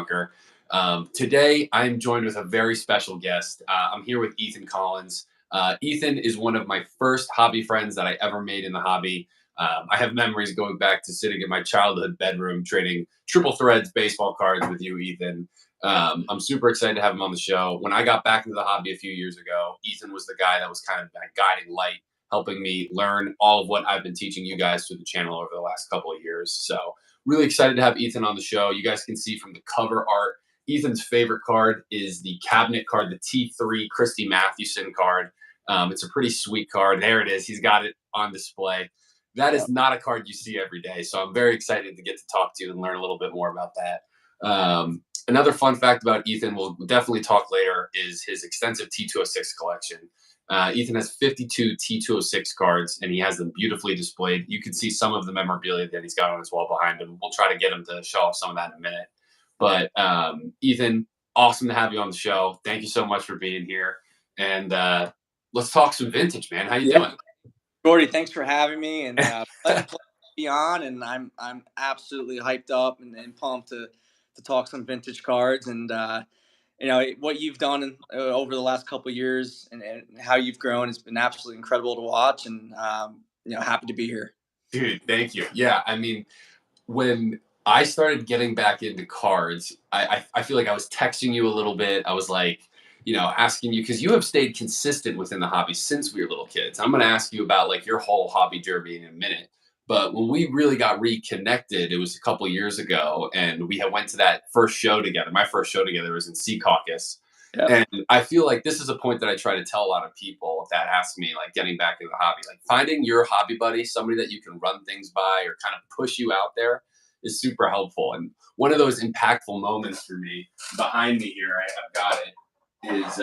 Bunker. Today, I'm joined with a very special guest. I'm here with Ethan Collins. Ethan is one of my first hobby friends that I ever made in the hobby. I have memories going back to sitting in my childhood bedroom trading triple threads baseball cards with you, Ethan. I'm super excited to have him on the show. When I got back into the hobby a few years ago, Ethan was the guy that was kind of that guiding light, helping me learn all of what I've been teaching you guys through the channel over the last couple of years. So really excited to have Ethan on the show. You guys can see from the cover art, Ethan's favorite card is the cabinet card, the T3 Christy Mathewson card. It's a pretty sweet card. There it is. He's got it on display. That is not a card you see every day. So I'm very excited to get to talk to you and learn a little bit more about that. Another fun fact about Ethan, we'll definitely talk later, is his extensive T206 collection. Ethan has 52 T206 cards, and he has them beautifully displayed. You can see some of the memorabilia that he's got on his wall behind him. We'll try to get him to show off some of that in a minute. But Ethan, awesome to have you on the show. Thank you so much for being here. And let's talk some vintage, man. How you doing? Gordy, thanks for having me, and pleasure to be on. And I'm absolutely hyped up and pumped to talk some vintage cards and what you've done over the last couple of years and how you've grown. It's been absolutely incredible to watch, and happy to be here. Dude, thank you. Yeah, I mean, when I started getting back into cards, I feel like I was texting you a little bit. I was like, asking you, because you have stayed consistent within the hobby since we were little kids. I'm going to ask you about like your whole hobby journey in a minute. But when we really got reconnected, it was a couple of years ago, and we went to that first show together. My first show together was in Sea Caucus. Yep. And I feel like this is a point that I try to tell a lot of people that ask me, like, getting back into the hobby, like finding your hobby buddy, somebody that you can run things by or kind of push you out there, is super helpful. And one of those impactful moments for me, behind me here, I've got it, is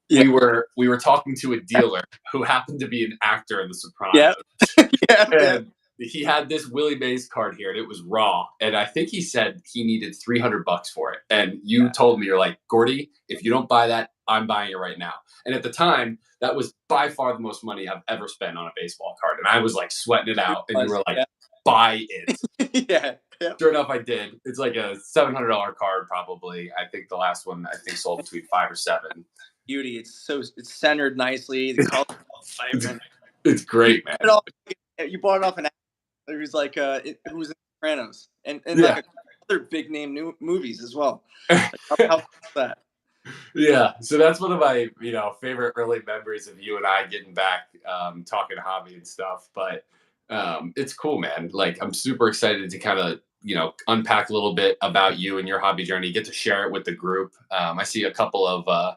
we were talking to a dealer who happened to be an actor in The Sopranos. And he had this Willie Mays card here, and it was raw. And I think he said he needed $300 for it. And you told me, you're like, Gordy, if you don't buy that, I'm buying it right now. And at the time, that was by far the most money I've ever spent on a baseball card. And I was like sweating it out. And you were like, buy it. Yeah. Sure enough, I did. It's like a $700 card, probably. I think the last one sold between $5 or $7. Beauty. It's centered nicely. The color vibrant. It's great, man. You bought it off an actor who's like who was in Sopranos and like other big name movies as well. How that? Yeah, so that's one of my favorite early memories of you and I getting back, talking hobby and stuff. But it's cool, man. Like, I'm super excited to kind of unpack a little bit about you and your hobby journey. Get to share it with the group. I see a couple of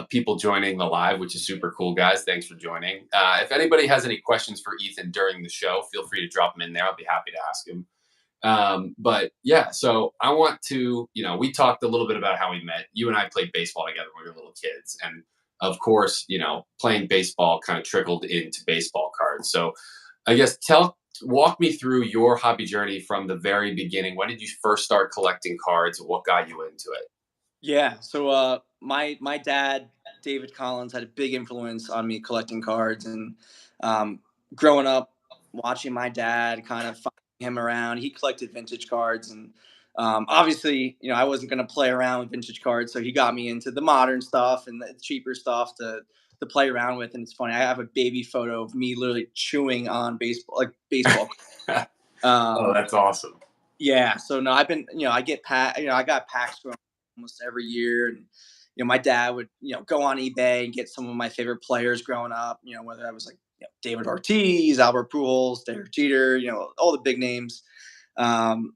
people joining the live, which is super cool, guys. Thanks for joining. If anybody has any questions for Ethan during the show, feel free to drop them in there. I'll be happy to ask him. But yeah, so I want to, we talked a little bit about how we met. You and I played baseball together when we were little kids. And of course, playing baseball kind of trickled into baseball cards. So I guess walk me through your hobby journey from the very beginning. When did you first start collecting cards? What got you into it? Yeah. So my dad, David Collins, had a big influence on me collecting cards, and growing up watching my dad, kind of following him around. He collected vintage cards, and obviously, I wasn't going to play around with vintage cards, so he got me into the modern stuff and the cheaper stuff to play around with. And it's funny, I have a baby photo of me literally chewing on baseball. Oh, that's awesome. Yeah. So no, I've been, I got packs from almost every year, and my dad would go on eBay and get some of my favorite players growing up, whether that was like David Ortiz, Albert Pujols, Derek Jeter, all the big names. And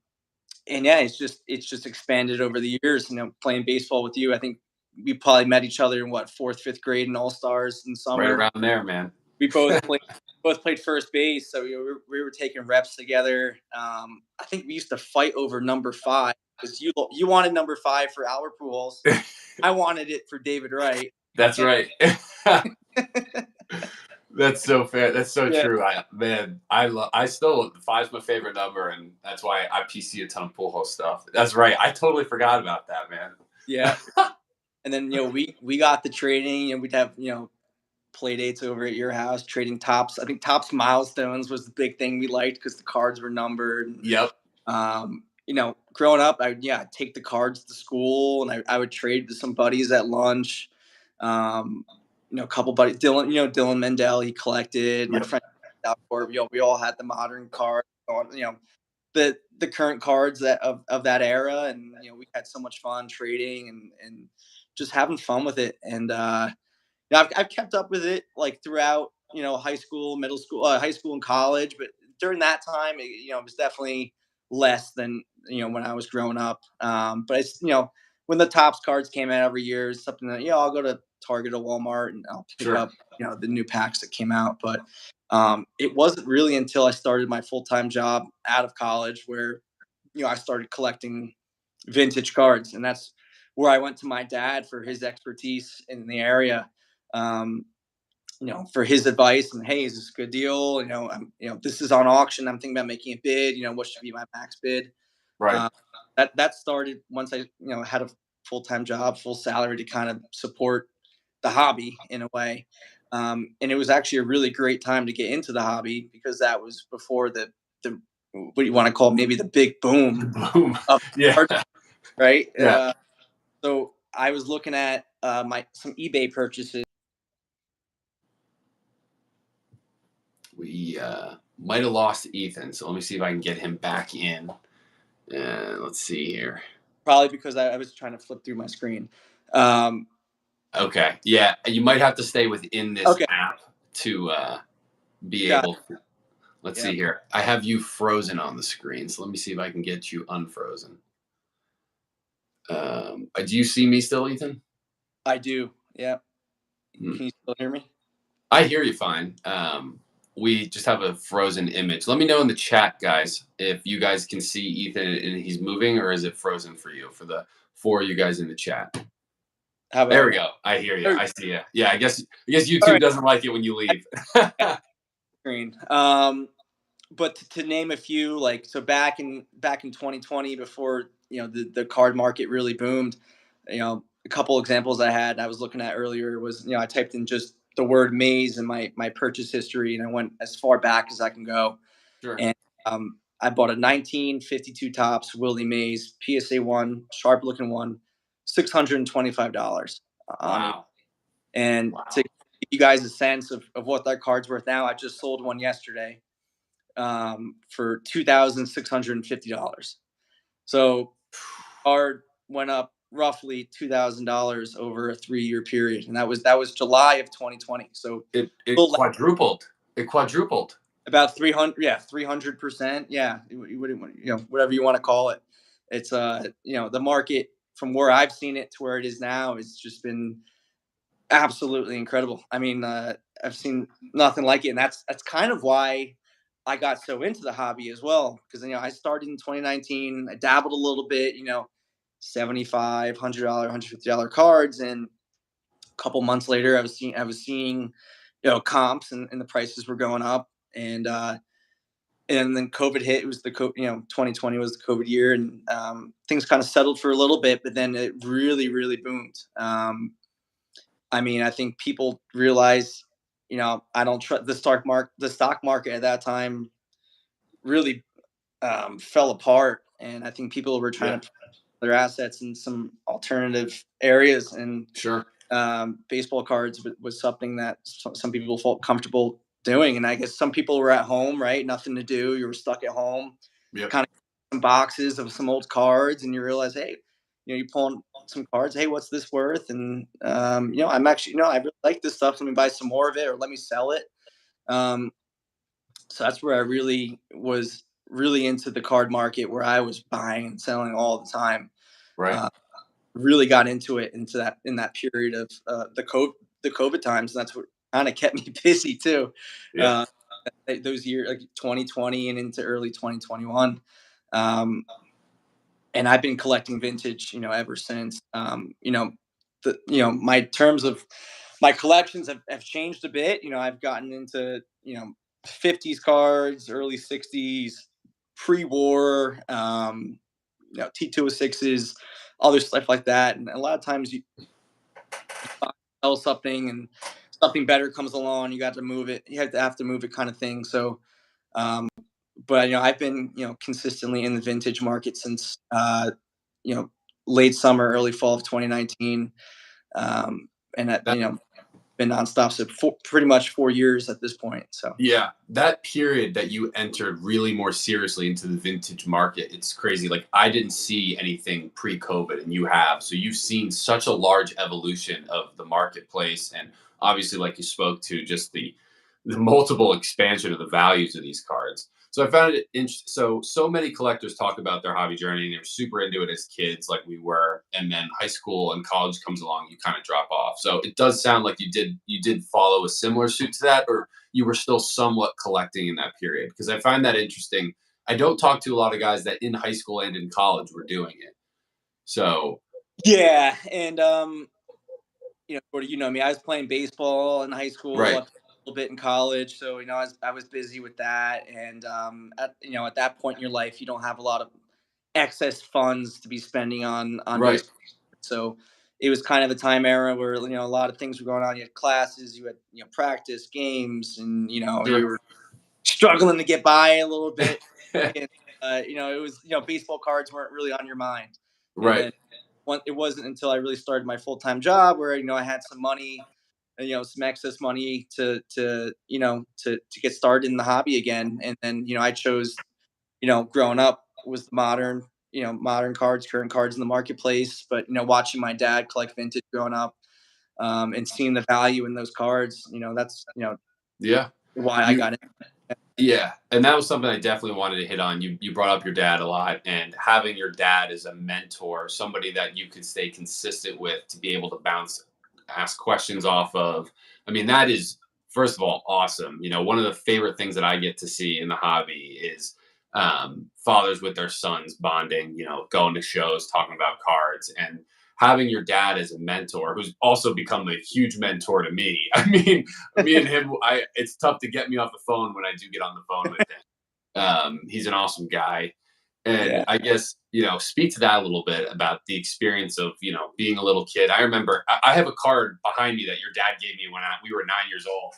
yeah, it's just expanded over the years. Playing baseball with you, I think we probably met each other in 4th, 5th grade in All-Stars in summer. Right around there, man. We both played first base, so we were taking reps together. I think we used to fight over number 5 because you wanted number 5 for Albert Pujols. I wanted it for David Wright. That's right. That's so fair. That's so true. I still 5's my favorite number, and that's why I PC a ton of Pujols stuff. That's right. I totally forgot about that, man. Yeah. And then we got the trading, and we'd have play dates over at your house, trading tops. I think Tops Milestones was the big thing we liked because the cards were numbered. Yep. growing up, I'd take the cards to school, and I would trade to some buddies at lunch. Um, a couple buddies, Dylan Mendel, he collected. My Yep. friend, we all had the modern card, the current cards of that era, and we had so much fun trading and just having fun with it. And I've kept up with it like throughout high school, middle school, high school, and college. But during that time, it was definitely less than when I was growing up. But it's when the Topps cards came out every year, it's something that I'll go to Target or Walmart and I'll pick Sure. up the new packs that came out. But it wasn't really until I started my full time job out of college where I started collecting vintage cards, and that's where I went to my dad for his expertise in the area. Um, for his advice and, hey, is this a good deal? This is on auction. I'm thinking about making a bid. What should be my max bid? Right. Uh, that started once I had a full time job, full salary to kind of support the hobby in a way. And it was actually a really great time to get into the hobby because that was before the what do you want to call maybe the big boom Boom. of Yeah. art, right? Yeah. So I was looking at some eBay purchases. We might have lost Ethan, so let me see if I can get him back in. Let's see here. Probably because I was trying to flip through my screen. Okay. Yeah, you might have to stay within this Okay. app to be Got able. Let's Yeah. see here. I have you frozen on the screen, so let me see if I can get you unfrozen. Do you see me still, Ethan? I do. Yeah. Hmm. Can you still hear me? I hear you fine. We just have a frozen image. Let me know in the chat, guys, if you guys can see Ethan and he's moving, or is it frozen for you? For the four of you guys in the chat. How about There we go. I hear you. I see you. Yeah, I guess YouTube right. doesn't like it when you leave. Screen. But to name a few, like so back in 2020, before the card market really boomed, a couple examples I was looking at earlier was I typed in just the word maze in my purchase history, and I went as far back as I can go. Sure. And I bought a 1952 Topps Willie Mays PSA one, sharp looking one, $625 on it. Wow. And Wow. to give you guys a sense of what that card's worth now, I just sold one yesterday for $2,650. So card went up roughly $2,000 over a 3-year period, and that was July of 2020. So It quadrupled. It quadrupled. about 300%. Yeah, whatever you want to call it. It's the market from where I've seen it to where it is now, it's just been absolutely incredible. I mean, I've seen nothing like it, and that's kind of why I got so into the hobby as well. Because I started in 2019. I dabbled a little bit, $75, $100, $150 cards, and a couple months later, I was seeing, comps and the prices were going up, and then COVID hit. It was 2020 was the COVID year, and things kind of settled for a little bit, but then it really, really boomed. I mean, I think people realize, I don't trust the stock market. The stock market at that time really fell apart, and I think people were trying to put their assets in some alternative areas. And Sure. baseball cards was something that some people felt comfortable doing. And I guess some people were at home, right? Nothing to do. You were stuck at home, Yep. kind of some boxes of some old cards, and you realize, hey, you pull on some cards. Hey, what's this worth? And I'm actually, I really like this stuff. Let me buy some more of it, or let me sell it. So that's where I really was really into the card market, where I was buying and selling all the time. Right. Really got into it in that period of the COVID times, and that's what kind of kept me busy too. Yeah. Those years, like 2020 and into early 2021. And I've been collecting vintage, ever since. My terms of my collections have changed a bit. I've gotten into 50s cards, early 60s, pre-war, T206s, other stuff like that. And a lot of times you sell something and something better comes along, you got to move it. You have to move it, kind of thing. So, but I've been consistently in the vintage market since you know late summer, early fall of 2019, and That been nonstop. So pretty much 4 years at this point. So Yeah, that period that you entered really more seriously into the vintage market, it's crazy. Like I didn't see anything pre-COVID and you have. So you've seen such a large evolution of the marketplace and obviously like you spoke to just the multiple expansion of the values of these cards. So I found it interesting. So many collectors talk about their hobby journey and they're super into it as kids, like we were, and then high school and college comes along, you kind of drop off. So it does sound like you did follow a similar suit to that, or you were still somewhat collecting in that period? Because I find that interesting. I don't talk to a lot of guys that in high school and in college were doing it. So, yeah, and me. I was playing baseball in high school, right, a little bit in college. So I was busy with that, and at that point in your life, you don't have a lot of excess funds to be spending on right, baseball. So it was kind of a time era where a lot of things were going on. You had classes, you had practice, games, and you sure. were struggling to get by a little bit. And it was baseball cards weren't really on your mind. And Right. then it wasn't until I really started my full time job where I had some money, some excess money to get started in the hobby again. And then I chose growing up was the modern cards, current cards in the marketplace. But watching my dad collect vintage growing up, and seeing the value in those cards, that's Yeah. why I You got it. Yeah, and that was something I definitely wanted to hit on. You brought up your dad a lot, and having your dad as a mentor, somebody that you could stay consistent with to be able to bounce, ask questions off of. I mean, that is first of all awesome. One of the favorite things that I get to see in the hobby is fathers with their sons bonding. Going to shows, talking about cards, and having your dad as a mentor, who's also become a huge mentor to me. I mean, me and him, it's tough to get me off the phone when I do get on the phone with him. He's an awesome guy. And Yeah. I guess, speak to that a little bit about the experience of, being a little kid. I remember I have a card behind me that your dad gave me when we were 9 years old.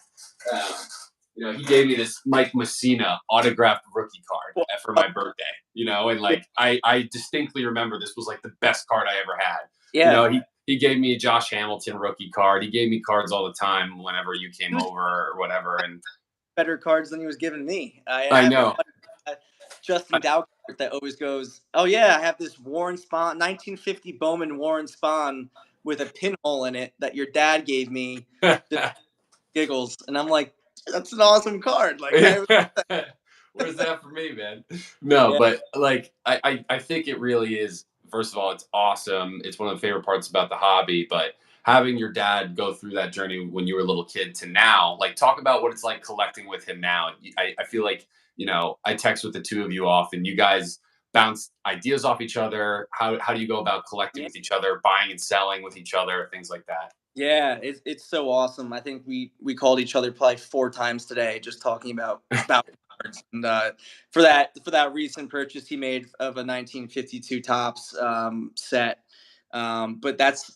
He gave me this Mike Messina autographed rookie card for my birthday, and like I distinctly remember this was like the best card I ever had. Yeah. He gave me a Josh Hamilton rookie card. He gave me cards all the time whenever you He came was over or whatever. And better cards than he was giving me. I I have one know. Justin Dow card that always goes, "Oh yeah, I have this Warren Spahn 1950 Bowman Warren Spahn with a pinhole in it that your dad gave me." Just giggles, and I'm like, "That's an awesome card." Like Where's that for me, man? No, yeah, but like I think it really is. First of all, it's awesome. It's one of the favorite parts about the hobby. But having your dad go through that journey when you were a little kid to now, like talk about what it's like collecting with him now. I feel like I text with the two of you often. You guys bounce ideas off each other. How do you go about collecting yeah. with each other, buying and selling with each other, things like that? Yeah, it's so awesome. I think we called each other probably 4 times today, just talking about cards. And for that recent purchase he made of a 1952 tops set. But that's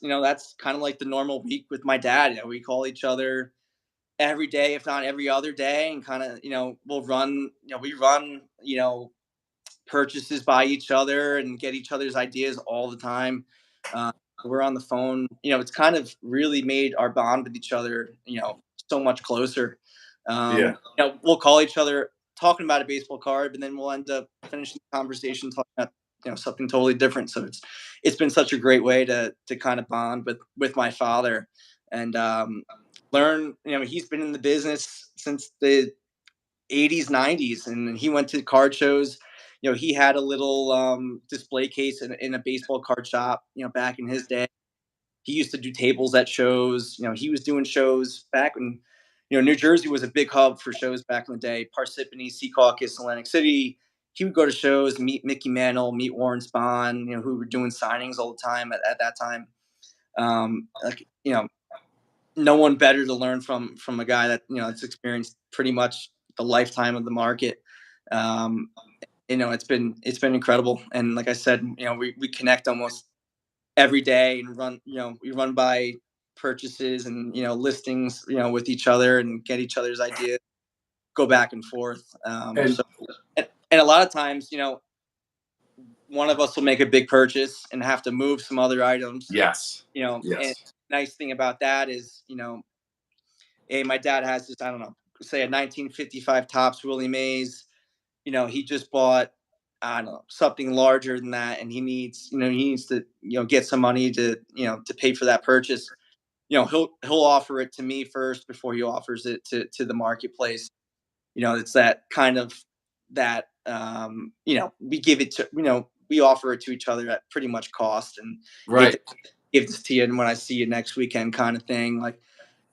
kind of like the normal week with my dad. We call each other every day, if not every other day, and kind of we'll run. We run purchases by each other and get each other's ideas all the time. Uh, we're on the phone. It's kind of really made our bond with each other, so much closer. Yeah. We'll call each other talking about a baseball card, but then we'll end up finishing the conversation talking about something totally different. So it's been such a great way to kind of bond with my father and learn. He's been in the business since the 80s, 90s, and he went to card shows. He had a little display case in a baseball card shop, back in his day. He used to do tables at shows. He was doing shows back when, New Jersey was a big hub for shows back in the day. Parsippany, Secaucus, Atlantic City. He would go to shows, meet Mickey Mantle, meet Warren Spahn, who were doing signings all the time at that time. Like, no one better to learn from a guy that that's experienced pretty much the lifetime of the market. Um, it's been incredible, and like I said, we connect almost every day and we run by purchases and listings with each other and get each other's ideas, go back and forth. And So And a lot of times, one of us will make a big purchase and have to move some other items. Yes. And Yes. nice thing about that is, hey, my dad has this, I don't know, say a 1955 Topps Willie Mays. He just bought, I don't know, something larger than that, and he needs to, get some money to pay for that purchase. He'll offer it to me first before he offers it to the marketplace. It's that kind of that, we give it to, we offer it to each other at pretty much cost, and hate Right. to give this to you and when I see you next weekend kind of thing, like,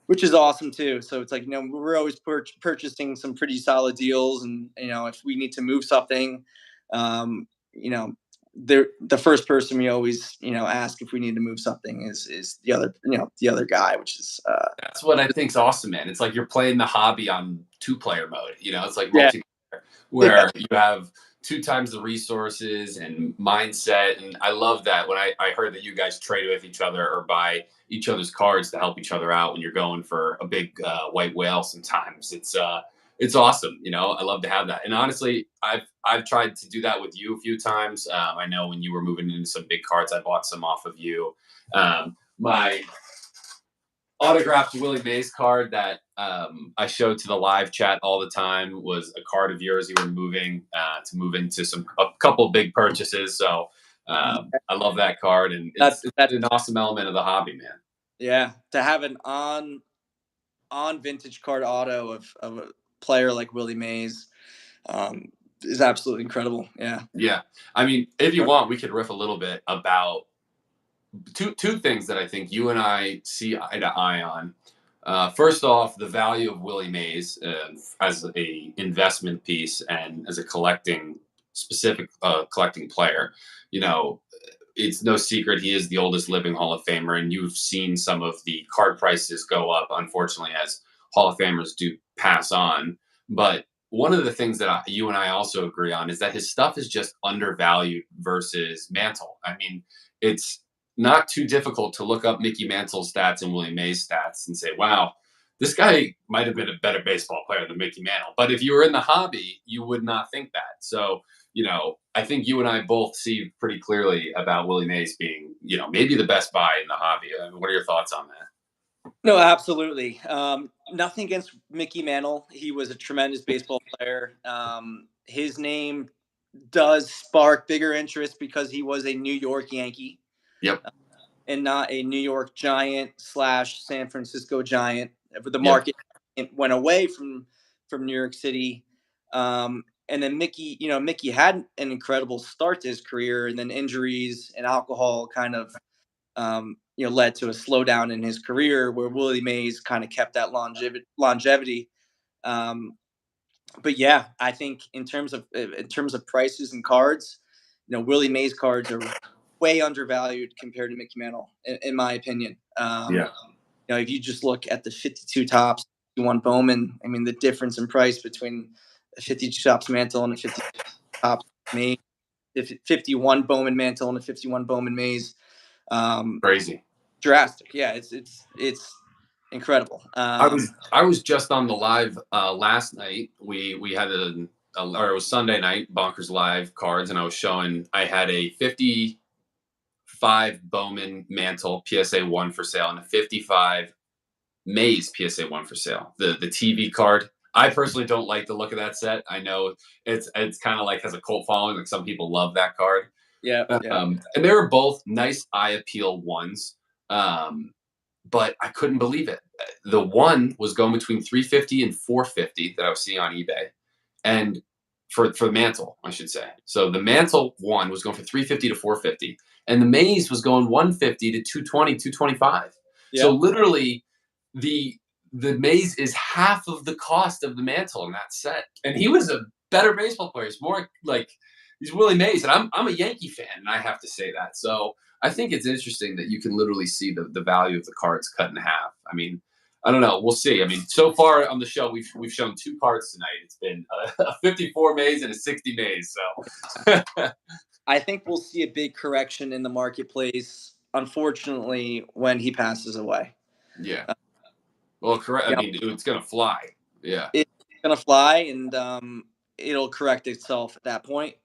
which is awesome too. So it's like, we're always purchasing some pretty solid deals, and if we need to move something, um, you know, the first person we always ask if we need to move something is the other guy, which is That's what I think's awesome, man. It's like you're playing the hobby on two-player mode. It's like yeah, multiplayer, yeah, where you have two times the resources and mindset. And I love that when I heard that you guys trade with each other or buy each other's cards to help each other out when you're going for a big white whale. Sometimes it's awesome. I love to have that. And honestly, I've tried to do that with you a few times. I know when you were moving into some big cards, I bought some off of you. My autographed Willie Mays card that I showed to the live chat all the time was a card of yours. You were moving to move into a couple big purchases. So I love that card, and that's it's that's an awesome element of the hobby, man. yeah, to have an on vintage card auto of a player like Willie Mays, um, is absolutely incredible. Yeah. Yeah, I mean, if you want, we could riff a little bit about two things that I think you and I see eye to eye on. First off, the value of Willie Mays as a investment piece and as a collecting player. You know, it's no secret he is the oldest living Hall of Famer, and you've seen some of the card prices go up, unfortunately, as Hall of Famers do pass on. But one of the things that you and I also agree on is that his stuff is just undervalued versus Mantle. I mean, it's not too difficult to look up Mickey Mantle's stats and Willie Mays' stats and say, wow, this guy might have been a better baseball player than Mickey Mantle. But if you were in the hobby, you would not think that. So, I think you and I both see pretty clearly about Willie Mays being, maybe the best buy in the hobby. I mean, what are your thoughts on that? No, absolutely. Nothing against Mickey Mantle. He was a tremendous baseball player. His name does spark bigger interest because he was a New York Yankee Yep. and not a New York Giant slash San Francisco Giant. The Yep. market went away from New York City. And then Mickey had an incredible start to his career, and then injuries and alcohol kind of led to a slowdown in his career, where Willie Mays kind of kept that longevity. Um, but yeah, I think in terms of prices and cards, Willie Mays cards are way undervalued compared to Mickey Mantle, in my opinion. Yeah. If you just look at the 52 tops, 51 Bowman, I mean, the difference in price between a 52 tops Mantle and a 50 tops Mays, 51 Bowman Mantle and a 51 Bowman Mays, um, Crazy. drastic. Yeah, it's incredible. I was just on the live last night. We had or it was Sunday night Bonkers live cards, and I had a 55 Bowman Mantle PSA 1 for sale and a 55 Mays PSA 1 for sale. The TV card. I personally don't like the look of that set. I know it's kind of like has a cult following. Like some people love that card. Yeah, yeah, And they were both nice eye appeal ones. Um, but I couldn't believe it. The one was going between 350 and 450 that I was seeing on eBay, and for Mantle, I should say. So the Mantle one was going for 350 to 450, and the Maze was going 150 to 220, 225. So yeah. literally, the the Maze is half of the cost of the Mantle in that set, and he was a better baseball player. He's more like he's Willie Mays, and I'm a Yankee fan, and I have to say that. So I think it's interesting that you can literally see the value of the cards cut in half. I mean, I don't know. We'll see. I mean, so far on the show, we've shown two cards tonight. It's been a 54 Mays and a 60 Mays. So I think we'll see a big correction in the marketplace, unfortunately, when he passes away. yeah. Well, correct. I You know, mean, it's gonna fly. Yeah. it's gonna fly, and it'll correct itself at that point.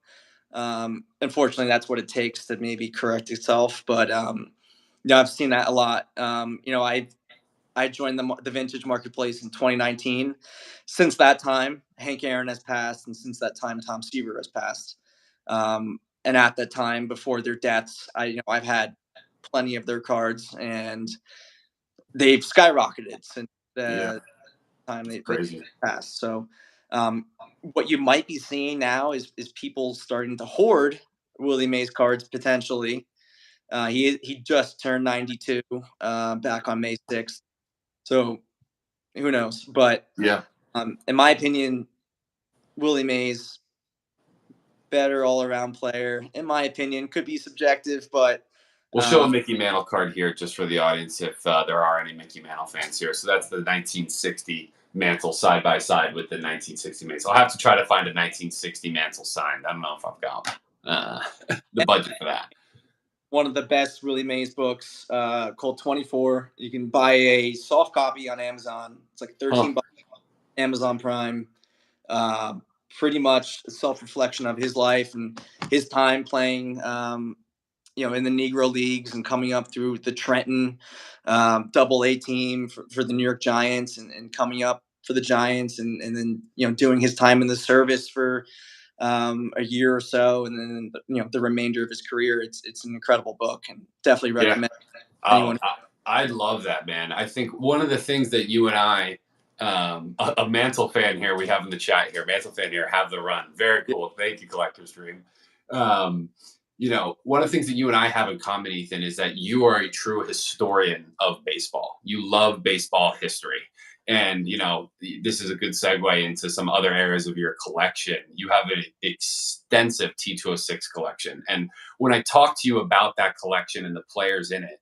Unfortunately, that's what it takes to maybe correct itself. But yeah, I've seen that a lot. I joined the vintage marketplace in 2019. Since that time, Hank Aaron has passed, and since that time, Tom Seaver has passed. And at that time, before their deaths, I've had plenty of their cards, and they've skyrocketed since Yeah, the time they crazy. passed. So, what you might be seeing now is people starting to hoard Willie Mays cards potentially. He just turned 92 back on May 6th. So who knows? But Yeah. in my opinion, Willie Mays better all around player. In my opinion, could be subjective, but We'll show a Mickey Mantle card here just for the audience if there are any Mickey Mantle fans here. So that's the 1960 Mantle side by side with the 1960 Mays. I'll have to try to find a 1960 Mantle signed. I don't know if I've got the budget for that. one of the best Willie Mays books called 24. You can buy a soft copy on Amazon. It's like 13 bucks. Amazon Prime. Uh, Pretty much a self-reflection of his life and his time playing in the Negro leagues and coming up through the Trenton Double A team for the New York Giants and coming up for the Giants and then doing his time in the service for a year or so, and then the remainder of his career. It's an incredible book, and definitely recommend anyone. I love that, man. I think one of the things that you and I, a Mantle fan here, we have in the chat here, Mantle fan here, have the run. Very cool. Thank you, Collector's Dream. One of the things that you and I have in common, Ethan, is that you are a true historian of baseball. You love baseball history. And, this is a good segue into some other areas of your collection. You have an extensive T206 collection. And when I talk to you about that collection and the players in it,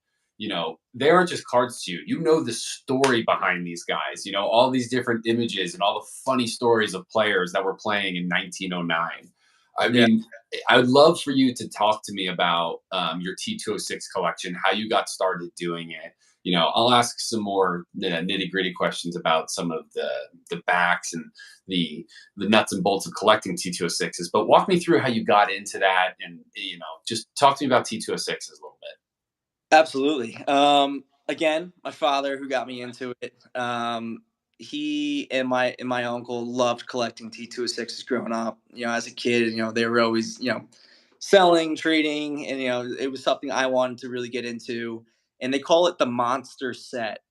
they aren't just cards to you. You know the story behind these guys, all these different images and all the funny stories of players that were playing in 1909. I mean, I would love for you to talk to me about your T206 collection, how you got started doing it. I'll ask some more nitty gritty questions about some of the backs and the nuts and bolts of collecting T206s. But walk me through how you got into that, and just talk to me about T206s a little bit. Absolutely. Again, my father who got me into it. He and my uncle loved collecting T206s growing up. As a kid, they were always selling, trading, and it was something I wanted to really get into. And they call it the monster set.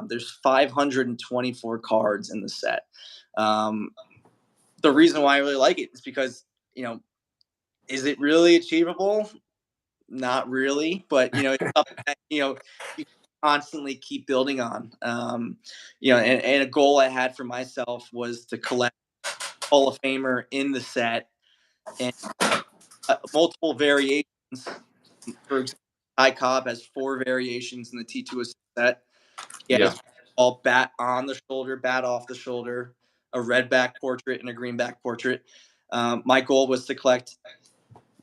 There's 524 cards in the set. The reason why I really like it is because is it really achievable? Not really, but it's something that you constantly keep building on. And a goal I had for myself was to collect Hall of Famer in the set and multiple variations. For example, Ty Cobb has 4 variations in the T2 set. He has all bat on the shoulder, bat off the shoulder, a red back portrait, and a green back portrait. My goal was to collect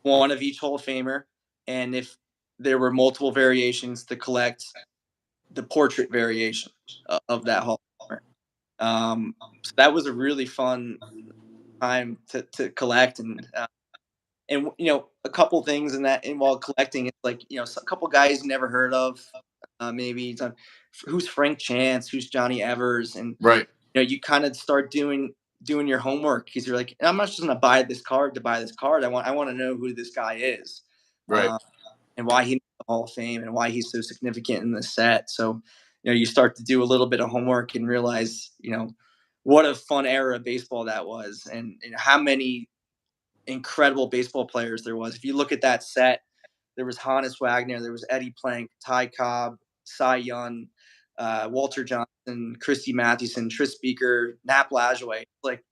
one of each Hall of Famer, and if there were multiple variations, to collect the portrait variation of that Hall of Famer. So that was a really fun time to collect, and a couple things in that. And while collecting, it's like a couple guys you never heard of, maybe who's Frank Chance, who's Johnny Evers, and right. You kind of start doing your homework because you're like, I'm not just gonna buy this card to buy this card. I want to know who this guy is, right, and why he made the Hall of Fame and why he's so significant in the set. So you start to do a little bit of homework and realize what a fun era of baseball that was, and how many incredible baseball players there was. If you look at that set, there was Hannes Wagner, there was Eddie Plank, Ty Cobb, Cy Young, Walter Johnson, Christy Mathewson, Tris Speaker, Nap Lajoie. Like,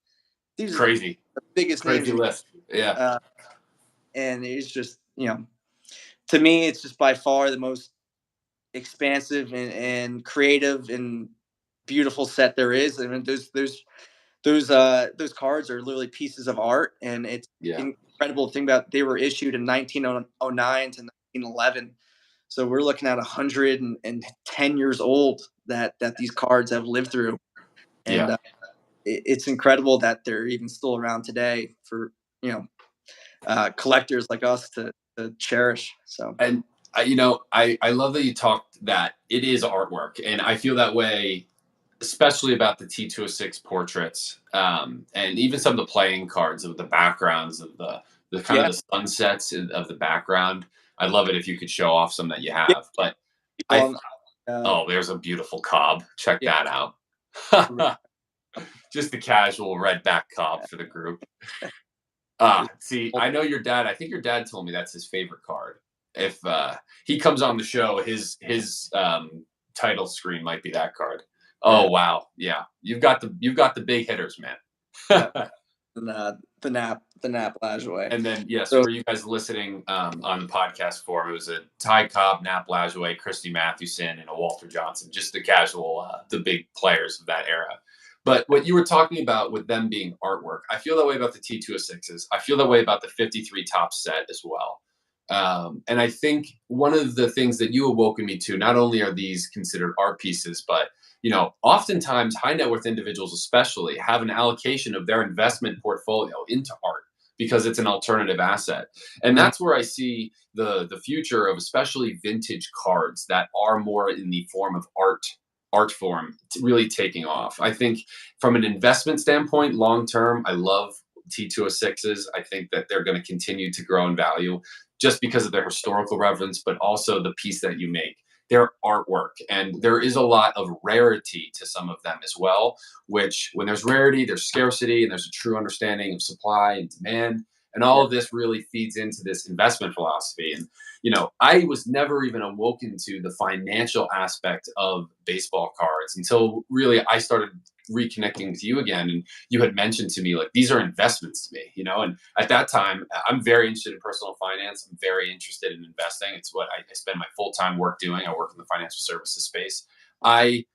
these are the biggest names. Crazy list. Yeah. And it's just, to me, it's just by far the most expansive and creative and beautiful set there is. I mean, those cards are literally pieces of art, and it's incredible to think about. They were issued in 1909 to 1911. So we're looking at 110 years old that these cards have lived through. And it's incredible that they're even still around today for, collectors like us to cherish. So And I love that you talked that it is artwork, and I feel that way, especially about the T206 portraits, and even some of the playing cards of the backgrounds of the kind of yeah, the sunsets of the background. I'd love it if you could show off some that you yeah, have. But people I on, oh, there's a beautiful cob. Check yeah, that out. Just the casual red back cob for the group. See, I know your dad. I think your dad told me that's his favorite card. If he comes on the show, his title screen might be that card. Oh yeah, wow, yeah, you've got the big hitters, man. yeah. And the nap Lajoie. And then yes, So for you guys listening on the podcast form, it was a Ty Cobb, Nap Lajoie, Christy Mathewson, and a Walter Johnson. Just the casual, the big players of that era. But what you were talking about with them being artwork, I feel that way about the T206s. I feel that way about the 53 top set as well. And I think one of the things that you awoken me to, not only are these considered art pieces, but oftentimes high net worth individuals, especially, have an allocation of their investment portfolio into art because it's an alternative asset. And mhm, that's where I see the future of especially vintage cards that are more in the form of art form really taking off. I think from an investment standpoint, long term, I love T206s. I think that they're going to continue to grow in value just because of their historical relevance, but also the piece that you make. Their artwork. And there is a lot of rarity to some of them as well, which when there's rarity, there's scarcity, and there's a true understanding of supply and demand. And all yeah, of this really feeds into this investment philosophy. And I was never even awoken to the financial aspect of baseball cards until really I started reconnecting with you again. And you had mentioned to me, like, these are investments to me, and at that time, I'm very interested in personal finance. I'm very interested in investing. It's what I spend my full time work doing. I work in the financial services space. I,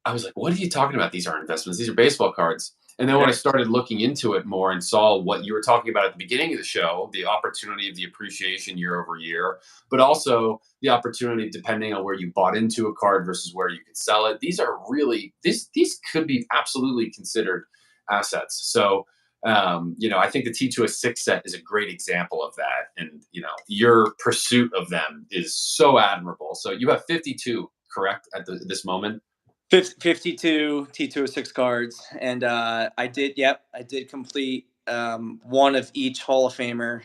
I was like, what are you talking about? These aren't investments. These are baseball cards. And then when yeah, I started looking into it more and saw what you were talking about at the beginning of the show, the opportunity of the appreciation year over year, but also the opportunity depending on where you bought into a card versus where you could sell it. These are really these could be absolutely considered assets. So I think the T206 set is a great example of that. And, your pursuit of them is so admirable. So you have 52, correct, at this moment? 52 T206 cards, and I did complete one of each Hall of Famer,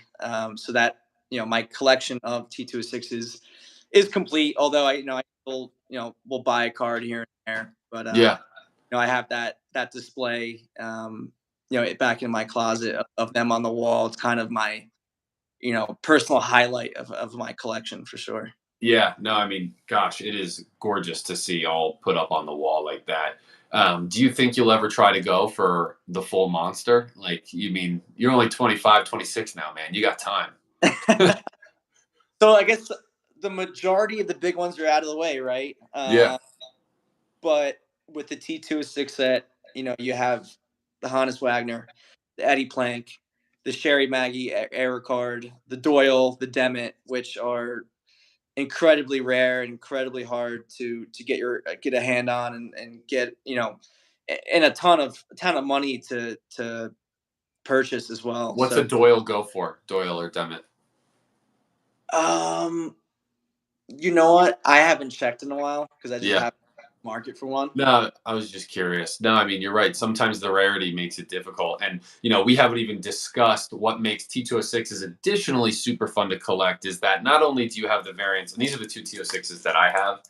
so that my collection of T206s is complete. Although I still will buy a card here and there, but Yeah. I have that display, back in my closet of them on the wall. It's kind of my personal highlight of my collection for sure. Yeah. No, I mean, gosh, it is gorgeous to see all put up on the wall like that. Do you think you'll ever try to go for the full monster? Like, you mean, you're only 25, 26 now, man. You got time. So I guess the majority of the big ones are out of the way, right? Yeah. But with the T206 set, you have the Hannes Wagner, the Eddie Plank, the Sherry Maggie error card, the Doyle, the Demet, which are incredibly rare, incredibly hard to get a hand on and get and a ton of money to purchase as well. What's So a Doyle go for? Doyle or Demet? um you know what? I haven't checked in a while because I just Yeah. have market for one. No, I was just curious. No, I mean, you're right. Sometimes the rarity makes it difficult. And, we haven't even discussed what makes T206s additionally super fun to collect is that not only do you have the variants, and these are the two T206s that I have,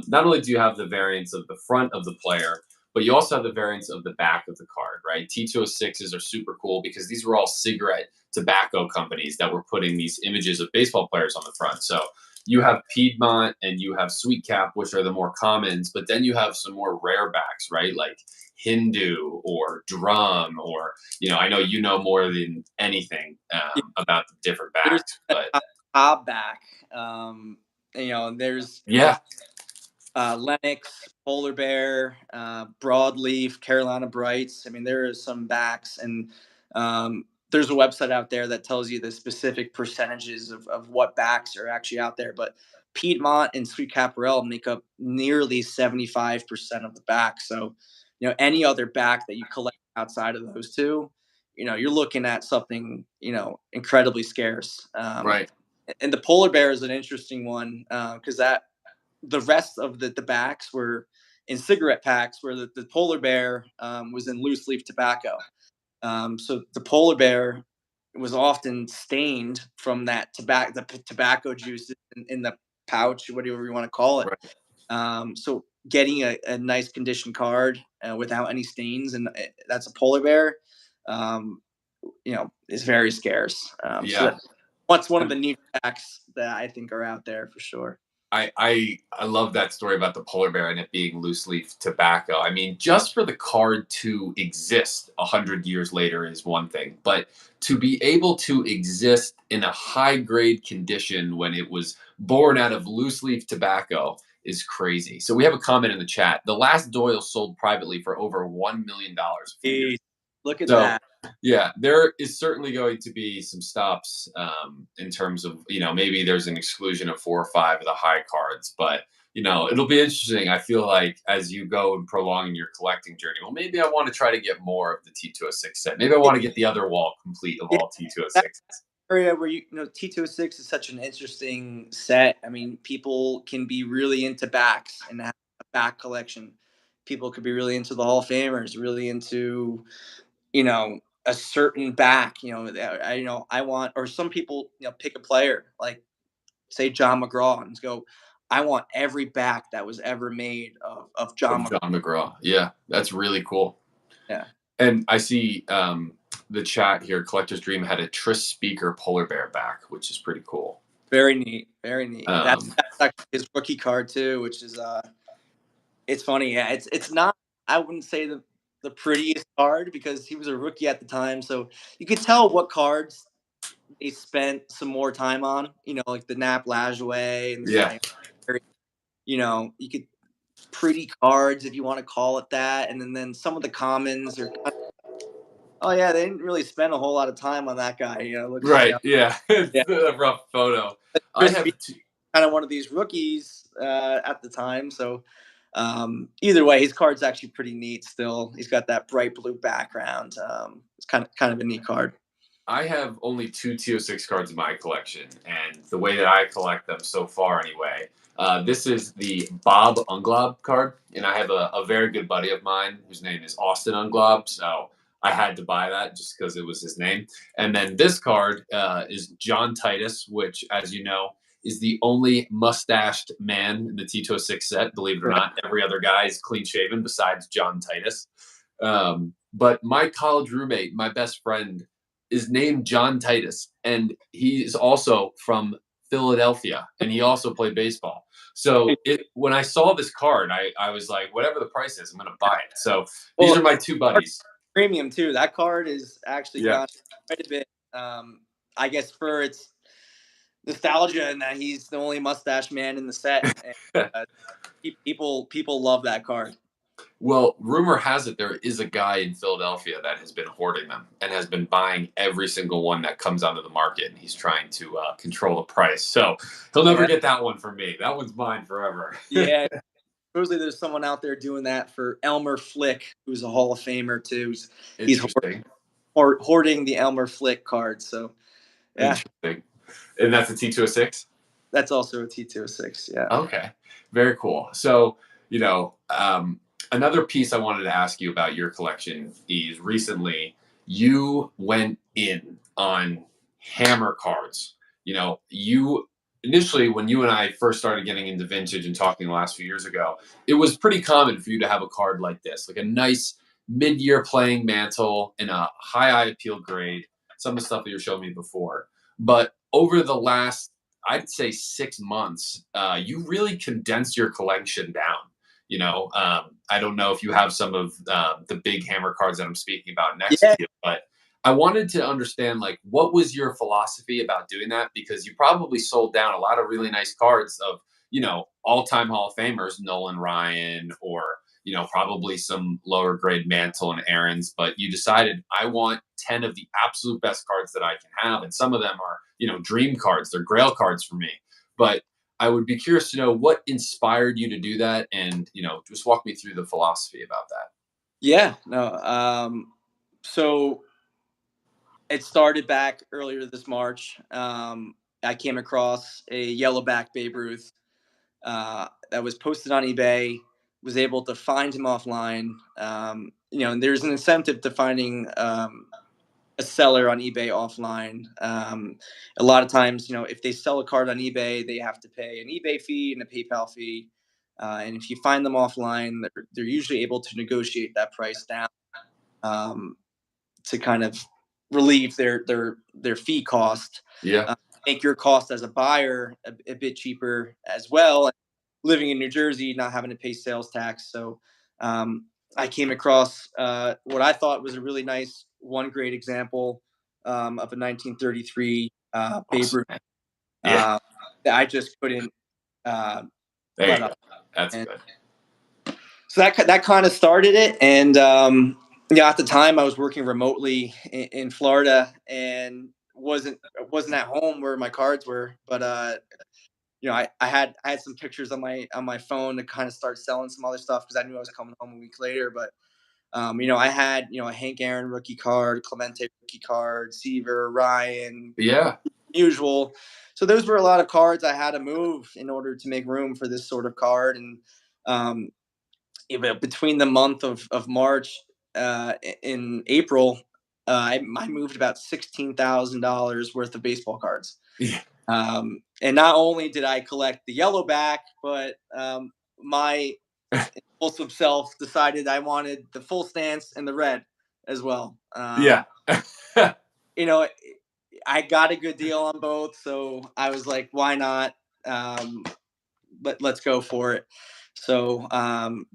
not only do you have the variants of the front of the player, but you also have the variants of the back of the card, right? T206s are super cool because these were all cigarette tobacco companies that were putting these images of baseball players on the front. So you have Piedmont and you have Sweet Cap, which are the more commons, but then you have some more rare backs, right? Like Hindu or Drum, or I know more than anything Yeah, about the different there's backs, a but Cobb back. There's yeah, Lennox, Polar Bear, Broadleaf, Carolina Brights. I mean, there are some backs, and there's a website out there that tells you the specific percentages of what backs are actually out there. But Piedmont and Sweet Caparel make up nearly 75% of the back. So, any other back that you collect outside of those two, you're looking at something, incredibly scarce. Right. And the polar bear is an interesting one, because that the rest of the backs were in cigarette packs, where the polar bear was in loose leaf tobacco. So the polar bear was often stained from that tobacco juice in the pouch, whatever you want to call it. Right. So getting a nice condition card without any stains, and that's a polar bear, um, is very scarce. So Yeah. that's one of the neat facts that I think are out there for sure. I love that story about the polar bear and it being loose leaf tobacco. I mean, just for the card to exist 100 years later is one thing, but to be able to exist in a high grade condition when it was born out of loose leaf tobacco is crazy. So we have a comment in the chat. The last Doyle sold privately for over $1 million a few years. Jeez, look at So that. yeah, there is certainly going to be some stops in terms of, maybe there's an exclusion of 4 or 5 of the high cards, but it'll be interesting. I feel like as you go and prolong your collecting journey, well, maybe I want to try to get more of the T206 set. Maybe I want to get the other wall complete of Yeah, all that T206s. area where T206 is such an interesting set. I mean, people can be really into backs and have a back collection. People could be really into the Hall of Famers, really into a certain back. I want, or some people pick a player like say John McGraw and go, I want every back that was ever made of John Of McGraw. John McGraw. Yeah, that's really cool. Yeah. And I see the chat here. Collector's Dream had a Tris Speaker polar bear back, which is pretty cool. Very neat. Very neat. That's, Um, that's actually his rookie card too, which is it's funny. Yeah, it's not. I wouldn't say the prettiest card because he was a rookie at the time, so you could tell what cards they spent some more time on. Like the Nap Lajoie and the yeah, Cy. You could pretty cards if you want to call it that, and then some of the commons are. Oh yeah, they didn't really spend a whole lot of time on that guy. Looks right. Yeah, yeah, it's a rough photo. I Chris have kind of one of these rookies at the time. So either way, his card's actually pretty neat. Still, he's got that bright blue background. It's kind of a neat card. I have only 2 TO6 cards in my collection, and the way that I collect them so far, anyway, this is the Bob Unglob card, and I have a very good buddy of mine whose name is Austin Unglob, so I had to buy that just because it was his name. And then this card is John Titus, which, as you know, is the only mustached man in the T206 set. Believe it or not, every other guy is clean shaven besides John Titus. But my college roommate, my best friend, is named John Titus, and he is also from Philadelphia, and he also played baseball. So when I saw this card, I was like, whatever the price is, I'm going to buy it. So these Well, are my two buddies. premium too. That card is actually Yeah. gone quite a bit. I guess for its nostalgia and that he's the only mustache man in the set. And, people love that card. Well, rumor has it there is a guy in Philadelphia that has been hoarding them and has been buying every single one that comes onto the market, and he's trying to control the price. So he'll never get that one from me. That one's mine forever. Yeah. Supposedly there's someone out there doing that for Elmer Flick, who's a Hall of Famer too. He's Interesting. hoarding the Elmer Flick card. So yeah, Interesting. And that's a T206? that's also a T206. Yeah. Okay. Very cool. So, another piece I wanted to ask you about your collection is recently you went in on hammer cards. You initially, when you and I first started getting into vintage and talking the last few years ago, it was pretty common for you to have a card like this, like a nice mid-year playing mantle in a high eye appeal grade, some of the stuff that you were showing me before. But over the last, I'd say 6 months, you really condensed your collection down. I don't know if you have some of the big hammer cards that I'm speaking about next to you, but I wanted to understand, like, what was your philosophy about doing that? Because you probably sold down a lot of really nice cards of, all-time Hall of Famers, Nolan Ryan, or, probably some lower grade Mantle and Aaron's, but you decided I want 10 of the absolute best cards that I can have. And some of them are, dream cards. They're grail cards for me. But I would be curious to know what inspired you to do that, and just walk me through the philosophy about that. Yeah, no. So it started back earlier this March. I came across a yellowback Babe Ruth that was posted on eBay. Was able to find him offline. And there's an incentive to finding a seller on eBay offline. A lot of times, if they sell a card on eBay, they have to pay an eBay fee and a PayPal fee. And if you find them offline, they're usually able to negotiate that price down um, to kind of relieve their fee cost, Yeah. make your cost as a buyer a bit cheaper as well. Living in New Jersey, not having to pay sales tax, so I came across what I thought was a really nice, one great example of a 1933 Babe Awesome, Ruth man. Yeah. uh, that I just couldn't uh, There you let go. up. That's And good. so that kind of started it. And at the time I was working remotely in Florida and wasn't at home where my cards were, but I had some pictures on my phone to kind of start selling some other stuff because I knew I was coming home a week later. But I had a Hank Aaron rookie card, Clemente rookie card, Seaver, Ryan, Yeah. usual. So those were a lot of cards I had to move in order to make room for this sort of card. And um, between the month of March in April, I moved about $16,000 worth of baseball cards. Yeah. And not only did I collect the yellowback, but my impulsive self decided I wanted the full stance and the red as well. Yeah. You know, I got a good deal on both, so I was like, why not? Um, let's go for it. So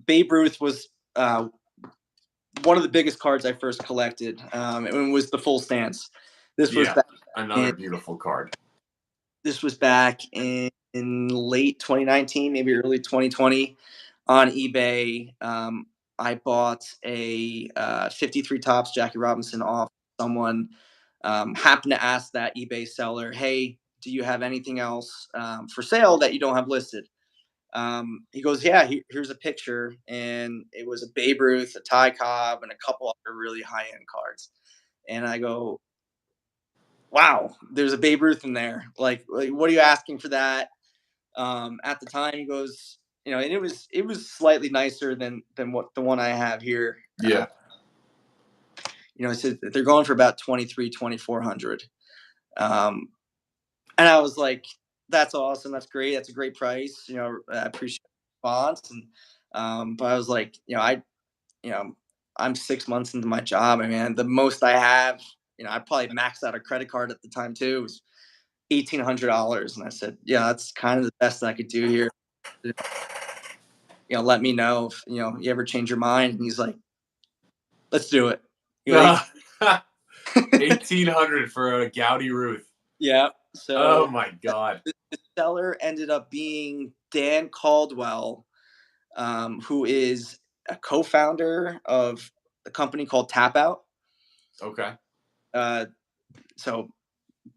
Babe Ruth was one of the biggest cards I first collected. It was the full stance. This was Yeah. back Another in, beautiful card. in late 2019, maybe early 2020 on eBay. I bought a 53 tops Jackie Robinson off someone. Happened to ask that eBay seller, "Hey, do you have anything else for sale that you don't have listed?" He goes, "Yeah, here's a picture," and it was a Babe Ruth, a Ty Cobb, and a couple other really high end cards. And I go, "Wow, there's a Babe Ruth in there. Like what are you asking for that?" At the time, he goes, and it was slightly nicer than what the one I have here. Yeah. I said they're going for about 2400. Um, and I was like, "That's awesome. That's great. That's a great price. I appreciate the response." And but I was like, you know, I'm 6 months into my job. I mean, the most I have, I probably maxed out a credit card at the time too. It was $1,800, and I said, "Yeah, that's kind of the best I could do here. Let me know if you ever change your mind." And he's like, "Let's do it." You know, 1800 for a Goudy Ruth. yeah. Oh So my God. the seller ended up being Dan Caldwell, who is a co-founder of a company called Tap Out. Okay. Uh, so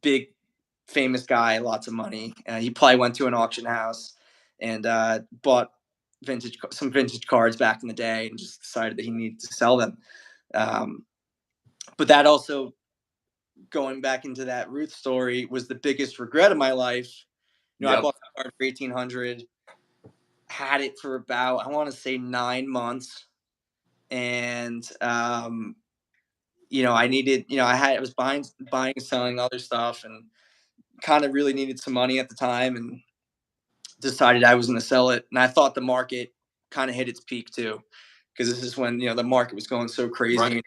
big, famous guy, lots of money. He probably went to an auction house and bought some vintage cards back in the day, and just decided that he needed to sell them. Um, but that also, going back into that Ruth story, was the biggest regret of my life. I Yep. bought the card for 1800, had it for about, I want to say, 9 months, and I was buying and selling other stuff, and kind of really needed some money at the time, and decided I was going to sell it. And I thought the market kind of hit its peak too, because this is when the market was going so Right. crazy.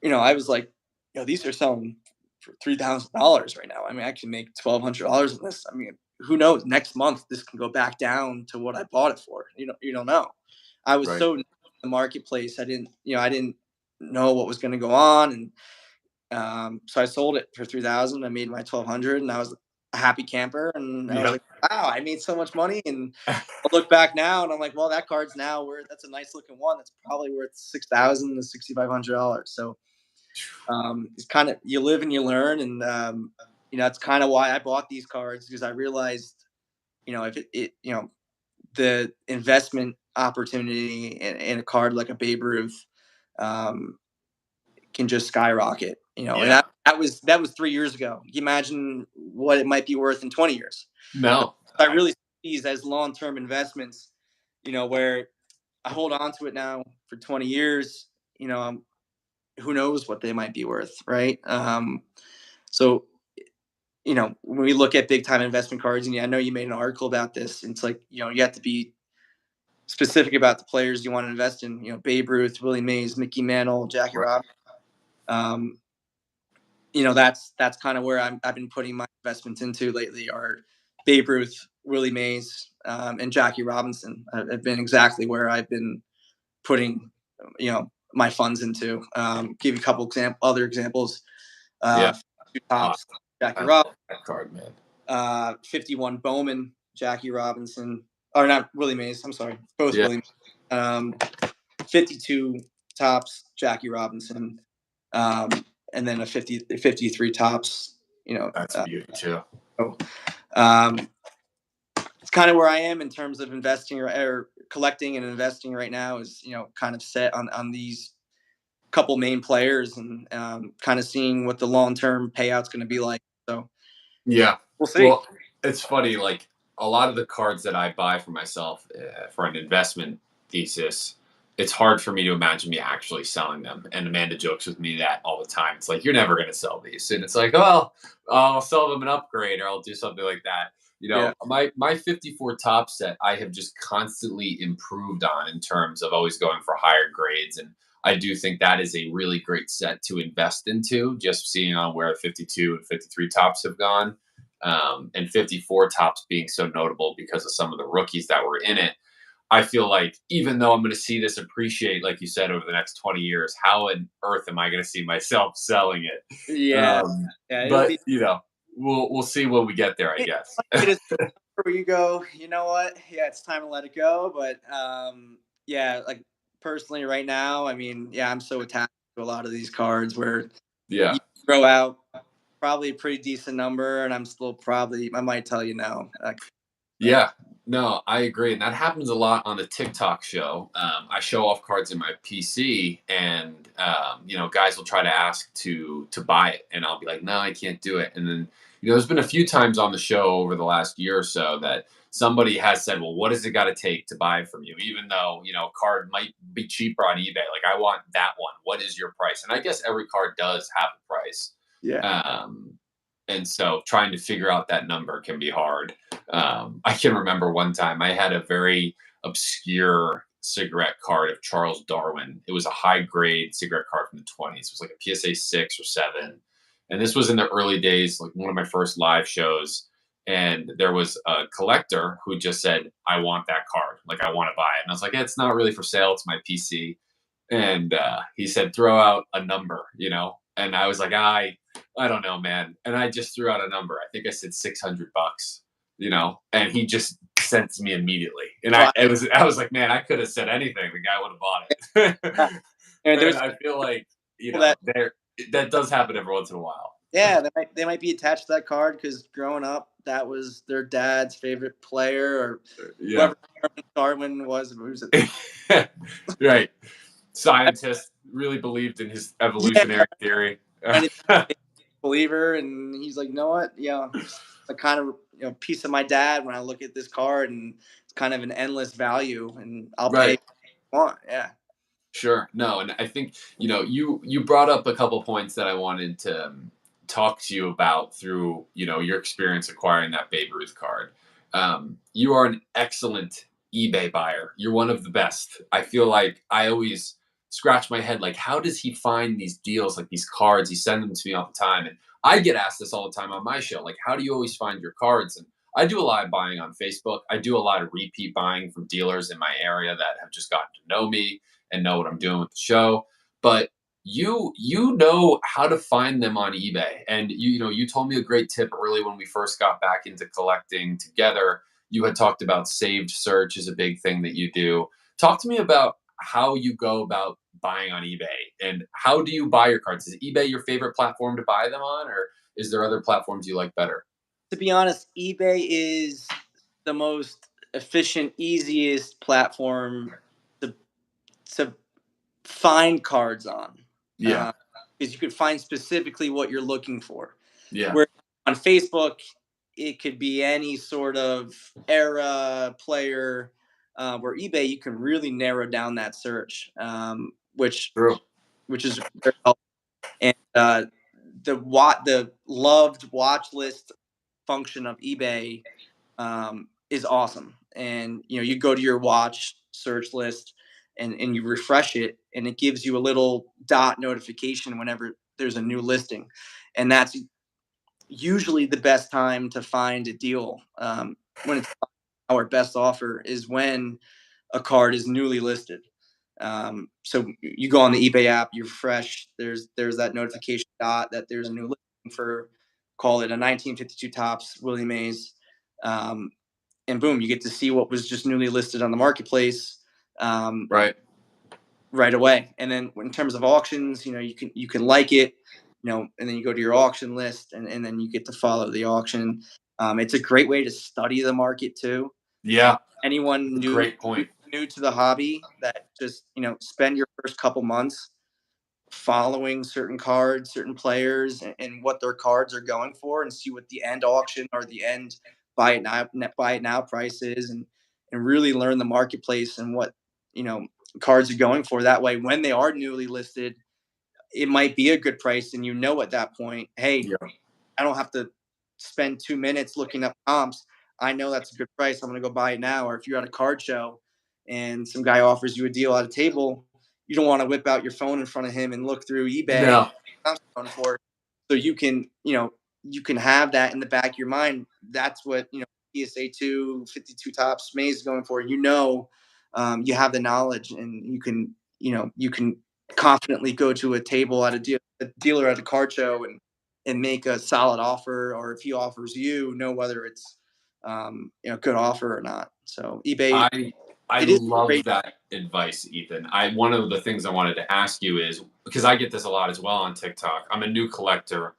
I was like, these are selling for $3,000 right now. I mean, I can make $1,200 on this. I mean, who knows? Next month, this can go back down to what I bought it for. You don't know. I was Right. so new in the marketplace. I didn't know what was going to go on, and so I sold it for 3,000. I made my 1,200, and I was a happy camper. And I was Yep. like, wow, I made so much money. And I look back now, and I'm like, well, that card's now worth. That's a nice looking one. That's probably worth $6,000 to $6,500. So it's kind of, you live and you learn. And that's kind of why I bought these cards, because I realized, if the investment opportunity in a card like a Babe Ruth um, can just skyrocket. And Yeah. that was 3 years ago. You imagine what it might be worth in 20 years. No. I really see these as long-term investments, where I hold on to it now for 20 years. Who knows what they might be worth, right? So, when we look at big time investment cards, and I know you made an article about this, it's like, you have to be specific about the players you want to invest in. Babe Ruth, Willie Mays, Mickey Mantle, Jackie Right. Robinson. Um, that's kind of where I've been putting my investments into lately. Are Babe Ruth, Willie Mays, and Jackie Robinson have been exactly where I've been putting, my funds into. Give you a couple other examples. Yeah. 2 tops, I Jackie love Robinson. that card, man. 51 Bowman, Jackie Robinson, or not Willie Mays. I'm sorry, both Yeah. Willie Mays. 52 tops, Jackie Robinson, and then 53 tops. That's beauty too. So, it's kind of where I am in terms of investing or collecting and investing right now. Is kind of set on these couple main players and kind of seeing what the long term payout's going to be like. So Yeah. we'll see. Well, it's funny. Like a lot of the cards that I buy for myself for an investment thesis, it's hard for me to imagine me actually selling them. And Amanda jokes with me that all the time. It's like, you're never going to sell these. And it's like, well, I'll sell them an upgrade or I'll do something like that. Yeah. My 54 top set, I have just constantly improved on in terms of always going for higher grades. And I do think that is a really great set to invest into, just seeing on where 52 and 53 tops have gone. And 54 tops being so notable because of some of the rookies that were in it. I feel like even though I'm going to see this appreciate, like you said, over the next 20 years, how on earth am I going to see myself selling it? Yeah. Yeah. It'll But be we'll see when we get there, I guess. where you go, you know what? Yeah, it's time to let it go. But yeah, like personally, right now, I mean, yeah, I'm so attached to a lot of these cards where Yeah. you throw out probably a pretty decent number, and I'm still probably I might tell you no. Yeah, no, I agree, and that happens a lot on the TikTok show. I show off cards in my PC, and guys will try to ask to buy it, and I'll be like, "No, I can't do it." And then, there's been a few times on the show over the last year or so that somebody has said, "Well, what does it got to take to buy it from you?" Even though a card might be cheaper on eBay. Like, I want that one. What is your price? And I guess every card does have a price. Yeah. And so trying to figure out that number can be hard. I can remember one time I had a very obscure cigarette card of Charles Darwin. It was a high grade cigarette card from the 20s. It was like a PSA 6 or 7. And this was in the early days, like one of my first live shows. And there was a collector who just said, "I want that card. Like, I want to buy it." And I was like, "It's not really for sale. It's my PC." And he said, "Throw out a number. And I was like, I don't know, man. And I just threw out a number. I think I said $600, and he just sent me immediately. And I was like, man, I could have said anything. The guy would have bought it. And there's And I feel like, that that does happen every once in a while. yeah, they might be attached to that card because growing up, that was their dad's favorite player or Yeah. whoever Darwin was. Who's it? Right. Scientist really believed in his evolutionary theory. And believer, and he's like, you know what? Yeah, it's a kind of piece of my dad when I look at this card, and it's kind of an endless value, and I'll pay Right. what I want. Yeah. Sure. No, and I think you brought up a couple points that I wanted to talk to you about through your experience acquiring that Babe Ruth card. You are an excellent eBay buyer. You're one of the best. I feel like I always scratch my head like, how does he find these deals, like these cards? He sends them to me all the time, and I get asked this all the time on my show, like, how do you always find your cards? And I do a lot of buying on Facebook. I do a lot of repeat buying from dealers in my area that have just gotten to know me and know what I'm doing with the show. But you know how to find them on eBay. And you told me a great tip early when we first got back into collecting together. You had talked about saved search is a big thing that you do. Talk to me about how you go about buying on eBay and how do you buy your cards? Is eBay your favorite platform to buy them on, or is there other platforms you like better? To be honest, eBay is the most efficient, easiest platform to to find cards on. Yeah. Because you could find specifically what you're looking for. Yeah. Where on Facebook, it could be any sort of era player. Where eBay, you can really narrow down that search, True. which is very helpful. And the loved watch list function of eBay is awesome. And you go to your watch search list and you refresh it, and it gives you a little dot notification whenever there's a new listing, and that's usually the best time to find a deal. When it's our best offer is when a card is newly listed. So you go on the eBay app, you refresh. There's that notification dot that there's a new listing for, call it a 1952 tops Willie Mays, and boom, you get to see what was just newly listed on the marketplace, Right. right away. And then in terms of auctions, you can like it, and then you go to your auction list, and then you get to follow the auction. It's a great way to study the market too. Yeah. Anyone Great point. new to the hobby, that just spend your first couple months following certain cards, certain players, and what their cards are going for, and see what the end auction or the end buy it now price is, and really learn the marketplace and what cards are going for. That way, when they are newly listed, it might be a good price, and at that point, hey, Yeah. I don't have to spend 2 minutes looking up comps. I know that's a good price. I'm going to go buy it now. Or if you're at a card show and some guy offers you a deal at a table, you don't want to whip out your phone in front of him and look through eBay No. for. So you can have that in the back of your mind. That's what PSA 252 tops Mays is going for. You have the knowledge, and you can confidently go to a table at a dealer at a card show and make a solid offer, or if he offers you, know whether it's good offer or not. So eBay, I it is love great. that advice, Ethan. One of the things I wanted to ask you is, because I get this a lot as well on TikTok. I'm a new collector.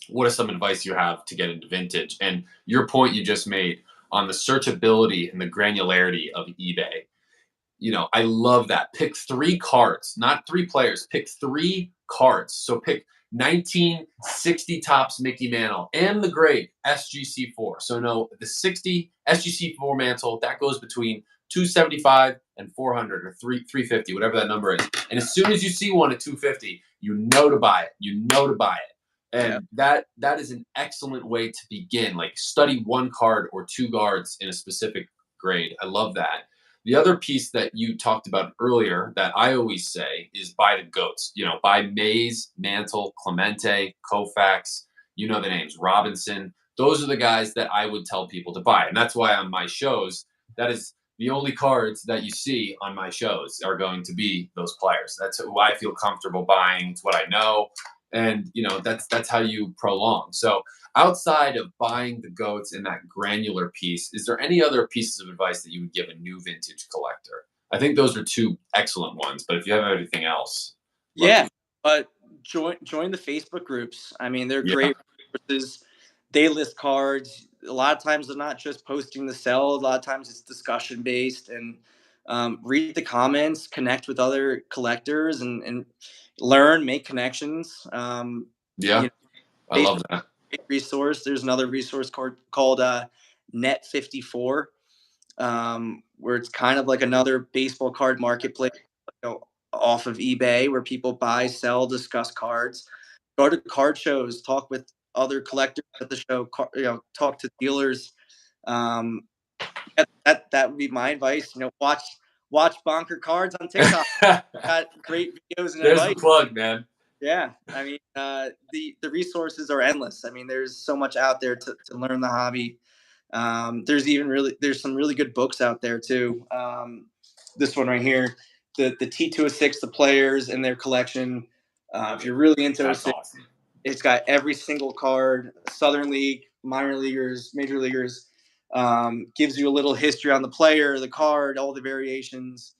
What is some advice you have to get into vintage? And your point you just made on the searchability and the granularity of eBay. I love that. Pick 3 cards, not 3 players. Pick 3 cards. So pick 1960 tops Mickey Mantle and the grade SGC4. So no, the 60 SGC4 mantle that goes between 275 and 400 or 350, whatever that number is. And as soon as you see one at 250, you know to buy it. You know to buy it. Yeah. And that is an excellent way to begin. Like, study 1 card or 2 cards in a specific grade. I love that. The other piece that you talked about earlier that I always say is buy the GOATs. Buy Mays, Mantle, Clemente, Koufax, the names, Robinson. Those are the guys that I would tell people to buy. And that's why on my shows, that is the only cards that you see on my shows are going to be those players. That's who I feel comfortable buying. It's what I know. And, that's how you prolong. So outside of buying the GOATs in that granular piece, is there any other pieces of advice that you would give a new vintage collector? I think those are 2 excellent ones, but if you have anything else, love Yeah, to. but join the Facebook groups. I mean, they're Yeah. great resources. They list cards. A lot of times they're not just posting the sell. A lot of times it's discussion based, and read the comments, connect with other collectors, and learn, make connections. Yeah. I Facebook love that. resource. There's another resource called Net 54, where it's kind of like another baseball card marketplace, off of eBay, where people buy, sell, discuss cards. Go to card shows, talk with other collectors at the show, talk to dealers. Um, that would be my advice. Watch Bonker Cards on TikTok. Got great videos and There's the advice. plug, man. Yeah, I mean, the resources are endless. I mean, there's so much out there to learn the hobby. There's some really good books out there too. This one right here, the T206, the players and their collection. If you're really into That's 06, awesome. it's got every single card, Southern League, minor leaguers, major leaguers. Gives you a little history on the player, the card, all the variations.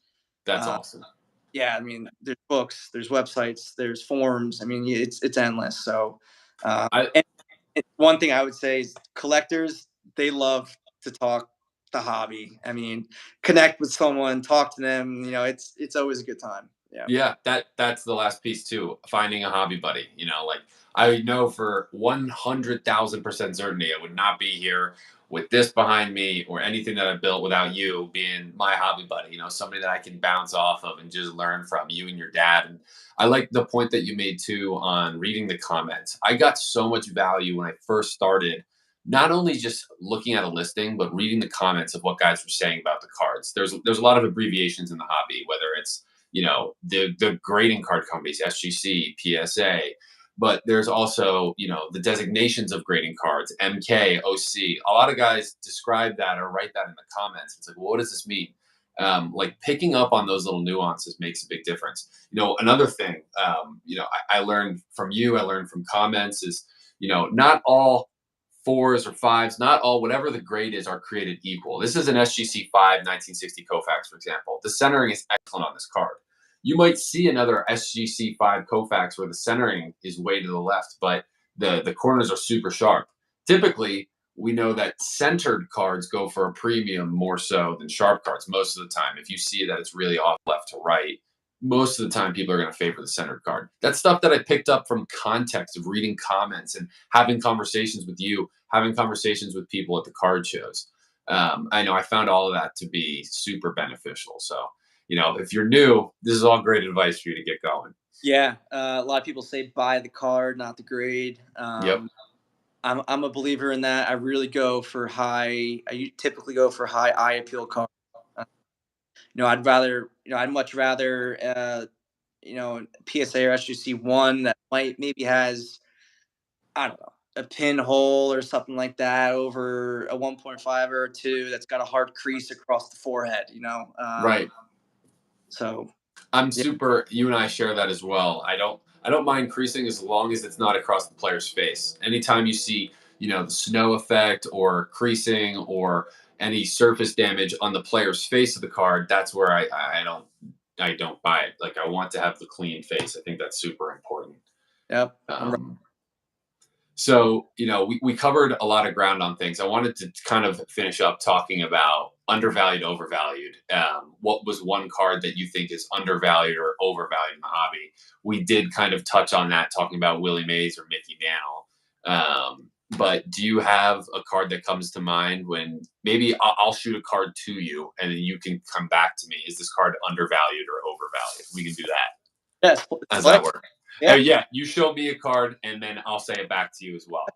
That's Uh, awesome. yeah, I mean, there's books, there's websites, there's forums. I mean, it's endless. So, I and one thing I would say is collectors, they love to talk the hobby. I mean, connect with someone, talk to them. It's always a good time. Yeah. Yeah, that's the last piece too. Finding a hobby buddy. Like I know for 100,000% certainty I would not be here with this behind me or anything that I built without you being my hobby buddy. Somebody that I can bounce off of and just learn from, you and your dad. And I like the point that you made too on reading the comments. I got so much value when I first started, not only just looking at a listing, but reading the comments of what guys were saying about the cards. There's a lot of abbreviations in the hobby, whether it's the grading card companies, SGC, PSA, but there's also the designations of grading cards, MK, OC. A lot of guys describe that or write that in the comments. It's like, well, what does this mean? Like picking up on those little nuances makes a big difference. Another thing, I learned from you, I learned from comments is, not all fours or fives, not all, whatever the grade is, are created equal. This is an SGC 5 1960 Koufax, for example. The centering is excellent on this card. You might see another SGC 5 Koufax where the centering is way to the left, but the corners are super sharp. Typically, we know that centered cards go for a premium more so than sharp cards most of the time. If you see that it's really off left to right, most of the time people are going to favor the centered card. That's stuff that I picked up from context of reading comments and having conversations with you, having conversations with people at the card shows. I know I found all of that to be super beneficial. So, if you're new, this is all great advice for you to get going. Yeah. A lot of people say buy the card, not the grade. Yep. I'm a believer in that. I really go for high. I typically go for high eye appeal cards. I'd much rather, PSA or SGC one that might maybe has, I don't know, a pinhole or something like that over a 1.5 or a 2 that's got a hard crease across the forehead. Right. So I'm yeah. super. You and I share that as well. I don't mind creasing as long as it's not across the player's face. Anytime you see, the snow effect or creasing or any surface damage on the player's face of the card, that's where I don't buy it. Like I want to have the clean face. I think that's super important. Yep. So, we covered a lot of ground on things. I wanted to kind of finish up talking about undervalued, overvalued. What was one card that you think is undervalued or overvalued in the hobby? We did kind of touch on that, talking about Willie Mays or Mickey Mantle. But do you have a card that comes to mind when maybe I'll shoot a card to you and then you can come back to me? Is this card undervalued or overvalued? We can do that. Yes. How does that work? Yeah. Yeah, you show me a card, and then I'll say it back to you as well.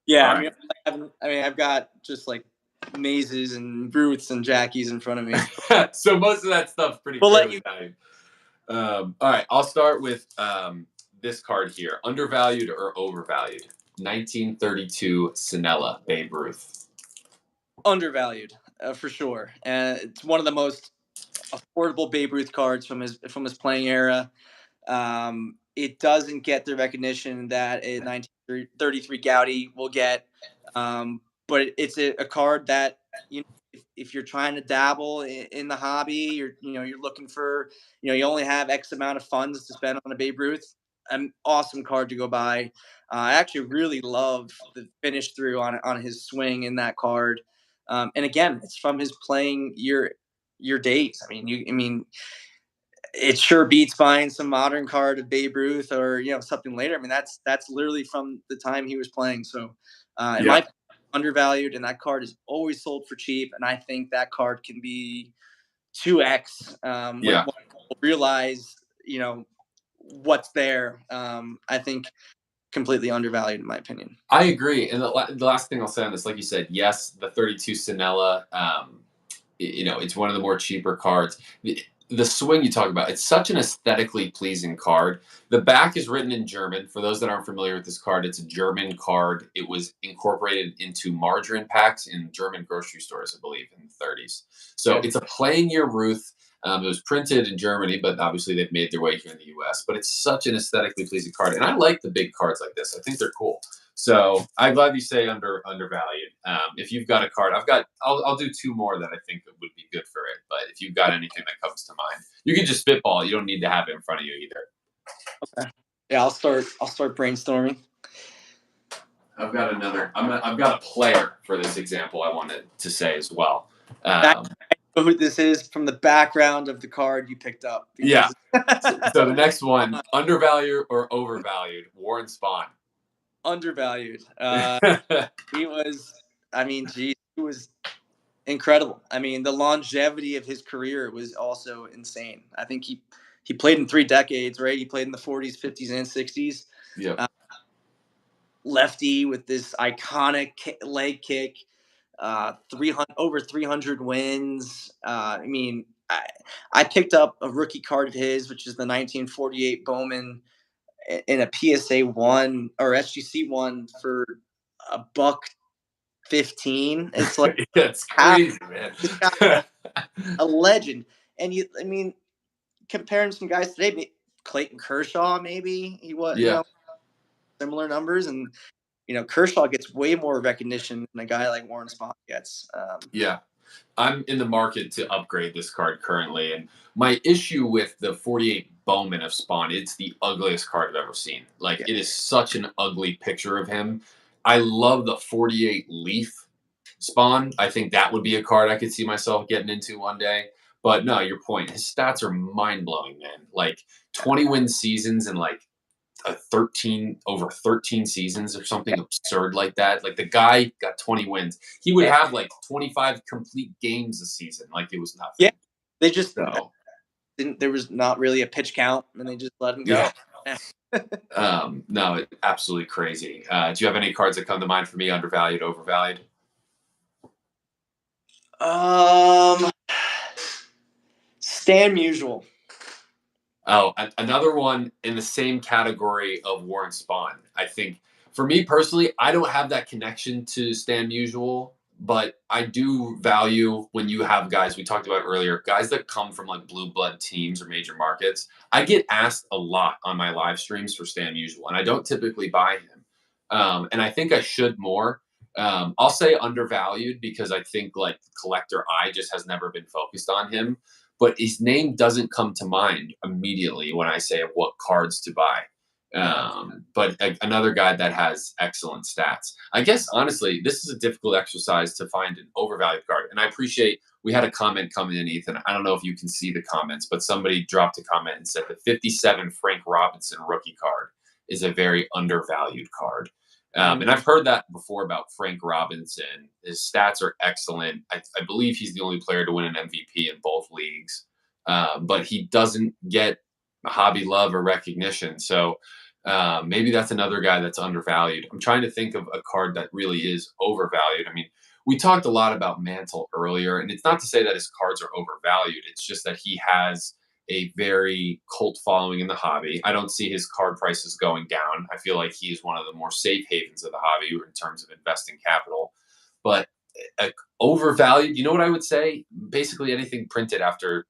Yeah, All right. I've got just like mazes and Ruths and Jackies in front of me. So most of that stuff's pretty clearly valued. All right, I'll start with this card here. Undervalued or overvalued? 1932 Sinella, Babe Ruth. Undervalued, for sure. And it's one of the most affordable Babe Ruth cards from his playing era. It doesn't get the recognition that a 1933 Gaudy will get, but it's a card that if you're trying to dabble in the hobby, you're looking for, you only have X amount of funds to spend on a Babe Ruth. An awesome card to go buy. I actually really love the finish through on his swing in that card, and again, it's from his playing your days. I mean, it sure beats buying some modern card of Babe Ruth or something later. I mean, that's literally from the time he was playing. So, in my undervalued, and that card is always sold for cheap. And I think that card can be 2x when people realize what's there. I think completely undervalued in my opinion. I agree. And the last thing I'll say on this, like you said, yes, the 32 Sinella, it's one of the more cheaper cards. The swing you talk about, it's such an aesthetically pleasing card. The back is written in German. For those that aren't familiar with this card, it's a German card. It was incorporated into margarine packs in German grocery stores, I believe, in the 30s. So it's a playing year Ruth. It was printed in Germany, but obviously they've made their way here in the U.S. But it's such an aesthetically pleasing card, and I like the big cards like this. I think they're cool. So I'm glad you say undervalued. If you've got a card, I'll do two more that I think would be good for it. But if you've got anything that comes to mind, you can just spitball. You don't need to have it in front of you either. Okay. Yeah, I'll start brainstorming. I've got a player for this example I wanted to say as well. I Um, know who this is from the background of the card you picked up. yeah. Because So the next one, undervalued or overvalued? Warren Spahn. undervalued. He was, I mean, geez, he was incredible. I mean, the longevity of his career was also insane. I think he played in 3 decades, right? He played in the 40s, 50s, and 60s. Yep. Lefty with this iconic leg kick, 300 over 300 wins. I mean, I picked up a rookie card of his, which is the 1948 Bowman in a PSA 1 or SGC 1 for $1.15. It's like That's half crazy, man. this guy, a legend. And I mean, comparing some guys today, Clayton Kershaw, maybe he was, Yeah. similar numbers, and Kershaw gets way more recognition than a guy like Warren Spahn gets. Yeah. I'm in the market to upgrade this card currently, and my issue with the 48 Bowman of Spawn, it's the ugliest card I've ever seen. Like, Yeah. it is such an ugly picture of him. I love the 48 Leaf Spawn. I think that would be a card I could see myself getting into one day. But no, your point. His stats are mind blowing, man. Like 20 win seasons and like a 13 over 13 seasons or something absurd like that. Like the guy got 20 wins. He would have like 25 complete games a season. Like it was Yeah, nothing. they just So didn't. There was not really a pitch count, and they just let him yeah. go. Yeah. No, absolutely crazy. Do you have any cards that come to mind for me? Undervalued, overvalued? Um, Stan Musial. Oh, another one in the same category of Warren Spahn. I think for me personally, I don't have that connection to Stan Musial, but I do value when you have guys we talked about earlier, guys that come from like blue blood teams or major markets. I get asked a lot on my live streams for Stan Musial, and I don't typically buy him. And I think I should more. I'll say undervalued because I think like collector eye just has never been focused on him, but his name doesn't come to mind immediately when I say what cards to buy. But another guy that has excellent stats. I guess honestly, this is a difficult exercise to find an overvalued card. And I appreciate we had a comment coming in, Ethan. I don't know if you can see the comments, but somebody dropped a comment and said the 57 Frank Robinson rookie card is a very undervalued card. And I've heard that before about Frank Robinson. His stats are excellent. I believe he's the only player to win an MVP in both leagues, but he doesn't get hobby love or recognition. So maybe that's another guy that's undervalued. I'm trying to think of a card that really is overvalued. I mean, we talked a lot about Mantle earlier, and it's not to say that his cards are overvalued. It's just that he has a very cult following in the hobby. I don't see his card prices going down. I feel like he is one of the more safe havens of the hobby in terms of investing capital. But overvalued, you know what I would say? Basically anything printed after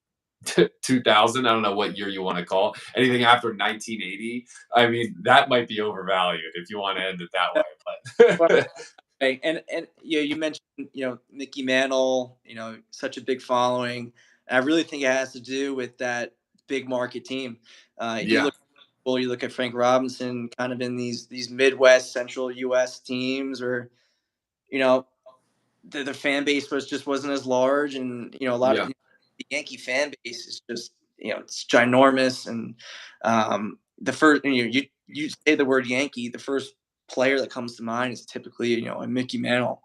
2000. I don't know what year you want to call anything after 1980. I mean, that might be overvalued if you want to end it that way. But Right. And you mentioned Mickey Mantle, such a big following. And I really think it has to do with that big market team. You yeah, look well, you look at Frank Robinson, kind of in these Midwest, Central U.S. teams, where you know the fan base wasn't as large, and a lot of yeah, the Yankee fan base is just it's ginormous, and the first you say the word Yankee, the first player that comes to mind is typically a Mickey Mantle.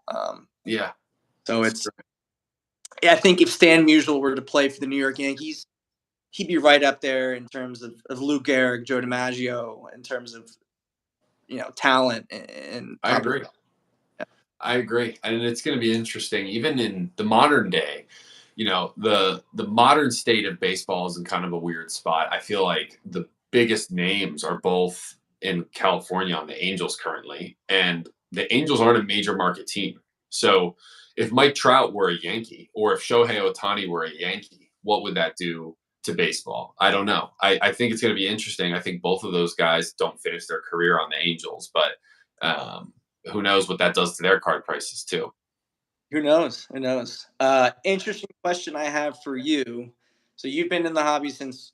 yeah. So That's it's true. I think if Stan Musial were to play for the New York Yankees, he'd be right up there in terms of Lou Gehrig, Joe DiMaggio, in terms of talent and I agree. popularity. I agree, and it's going to be interesting, even in the modern day. The modern state of baseball is in kind of a weird spot. I feel like the biggest names are both in California on the Angels currently, and the Angels aren't a major market team. So, if Mike Trout were a Yankee, or if Shohei Ohtani were a Yankee, what would that do to baseball? I don't know. I think it's going to be interesting. I think both of those guys don't finish their career on the Angels, but um, who knows what that does to their card prices too. Who knows? Who knows? Interesting question I have for you. So you've been in the hobby since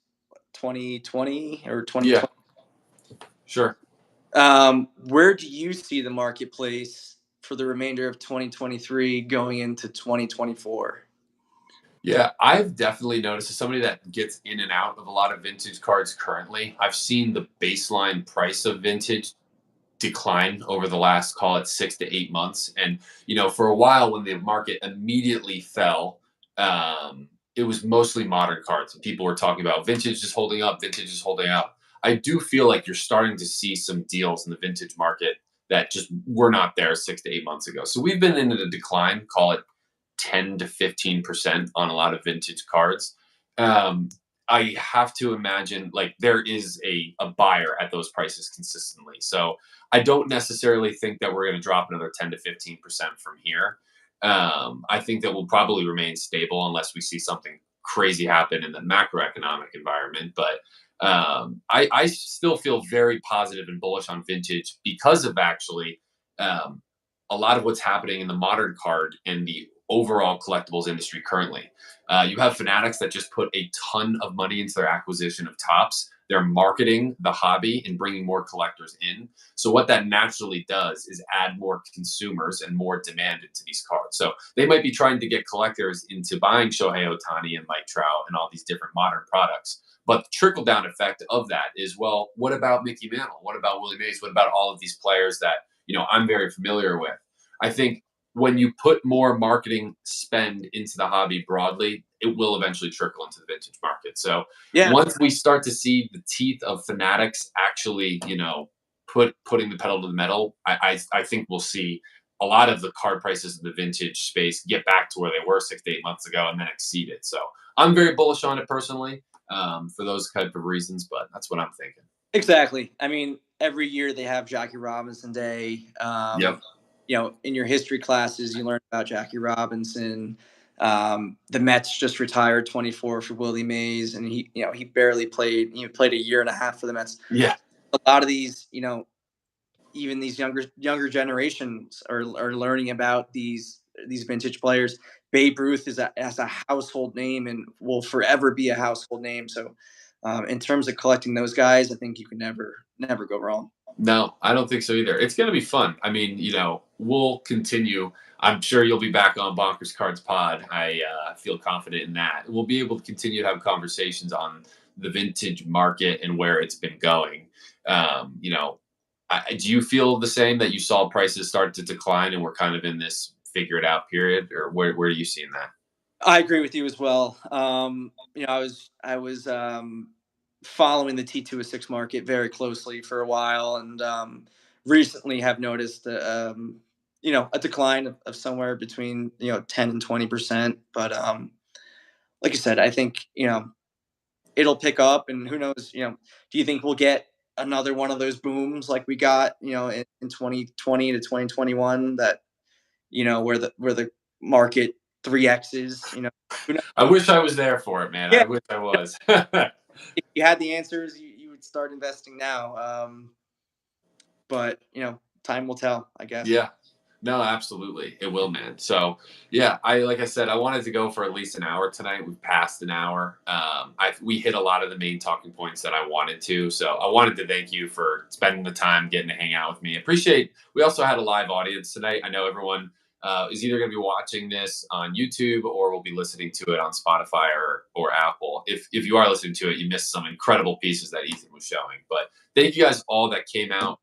2020 or Yeah, 2020. sure. Where do you see the marketplace for the remainder of 2023 going into 2024? Yeah, I've definitely noticed as somebody that gets in and out of a lot of vintage cards currently, I've seen the baseline price of vintage decline over the last, call it 6 to 8 months. And, for a while when the market immediately fell, it was mostly modern cards. And people were talking about vintage is holding up, vintage is holding up. I do feel like you're starting to see some deals in the vintage market that just were not there 6 to 8 months ago. So we've been in a decline, call it 10 to 15% on a lot of vintage cards. Um, I have to imagine like there is a buyer at those prices consistently. So I don't necessarily think that we're going to drop another 10 to 15% from here. I think that will probably remain stable unless we see something crazy happen in the macroeconomic environment. But I still feel very positive and bullish on vintage because of actually um, a lot of what's happening in the modern card and the overall collectibles industry currently. You have fanatics that just put a ton of money into their acquisition of tops. They're marketing the hobby and bringing more collectors in. So what that naturally does is add more consumers and more demand into these cards. So they might be trying to get collectors into buying Shohei Ohtani and Mike Trout and all these different modern products. But the trickle down effect of that is, well, what about Mickey Mantle? What about Willie Mays? What about all of these players that I'm very familiar with? I think when you put more marketing spend into the hobby broadly, it will eventually trickle into the vintage market. So Yeah, once we start to see the teeth of fanatics actually, putting the pedal to the metal, I think we'll see a lot of the card prices in the vintage space get back to where they were 6 to 8 months ago and then exceed it. So I'm very bullish on it personally, for those type of reasons, but that's what I'm thinking. exactly. I mean, every year they have Jackie Robinson Day. Yep. In your history classes, you learn about Jackie Robinson. The Mets just retired 24 for Willie Mays, and he barely played. He played a year and a half for the Mets. Yeah. A lot of these, even these younger generations are learning about these vintage players. Babe Ruth as a household name and will forever be a household name. So, in terms of collecting those guys, I think you can never go wrong. No, I don't think so either. It's going to be fun. I mean, we'll continue. I'm sure you'll be back on Bonkers Cards Pod. I feel confident in that. We'll be able to continue to have conversations on the vintage market and where it's been going. Um, you know, do you feel the same that you saw prices start to decline and we're kind of in this figure it out period, or where are you seeing that? I agree with you as well. I was following the T206 market very closely for a while, and recently have noticed a decline of somewhere between 10 and 20%. But like you said, I think it'll pick up, and who knows? Do you think we'll get another one of those booms like we got in 2020 to 2021 that where the market 3x's? Who knows? I wish I was there for it, man. Yeah, I wish I was. if you had the answers, you would start investing now. But time will tell, I guess. Yeah. No, absolutely. It will, man. So, yeah, like I said, I wanted to go for at least an hour tonight. We've passed an hour. We hit a lot of the main talking points that I wanted to. So, I wanted to thank you for spending the time getting to hang out with me. Appreciate. We also had a live audience tonight. I know everyone is either going to be watching this on YouTube or will be listening to it on Spotify or Apple. If you are listening to it, you missed some incredible pieces that Ethan was showing. But thank you guys all that came out,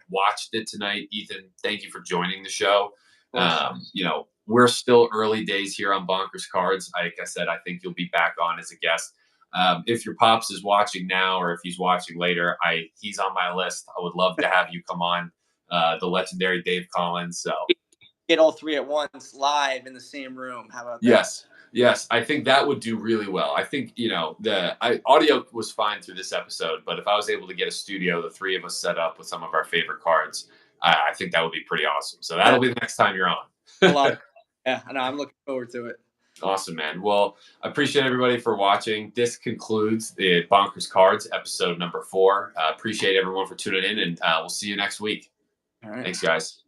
watched it tonight. Ethan, thank you for joining the show. Of course. We're still early days here on Bonkers Cards. Like I said, I think you'll be back on as a guest. If your pops is watching now or if he's watching later, he's on my list. I would love to have you come on, the legendary Dave Collins. So Get all three at once live in the same room. How about that? yes, I think that would do really well. I think the audio was fine through this episode, but if I was able to get a studio, the three of us set up with some of our favorite cards, I think that would be pretty awesome. So that'll be the next time you're on. I love it. Yeah, I know. I'm looking forward to it. Awesome, man. Well, I appreciate everybody for watching. This concludes the Bonkers Cards episode number 4. Appreciate everyone for tuning in, and we'll see you next week. All right. Thanks, guys.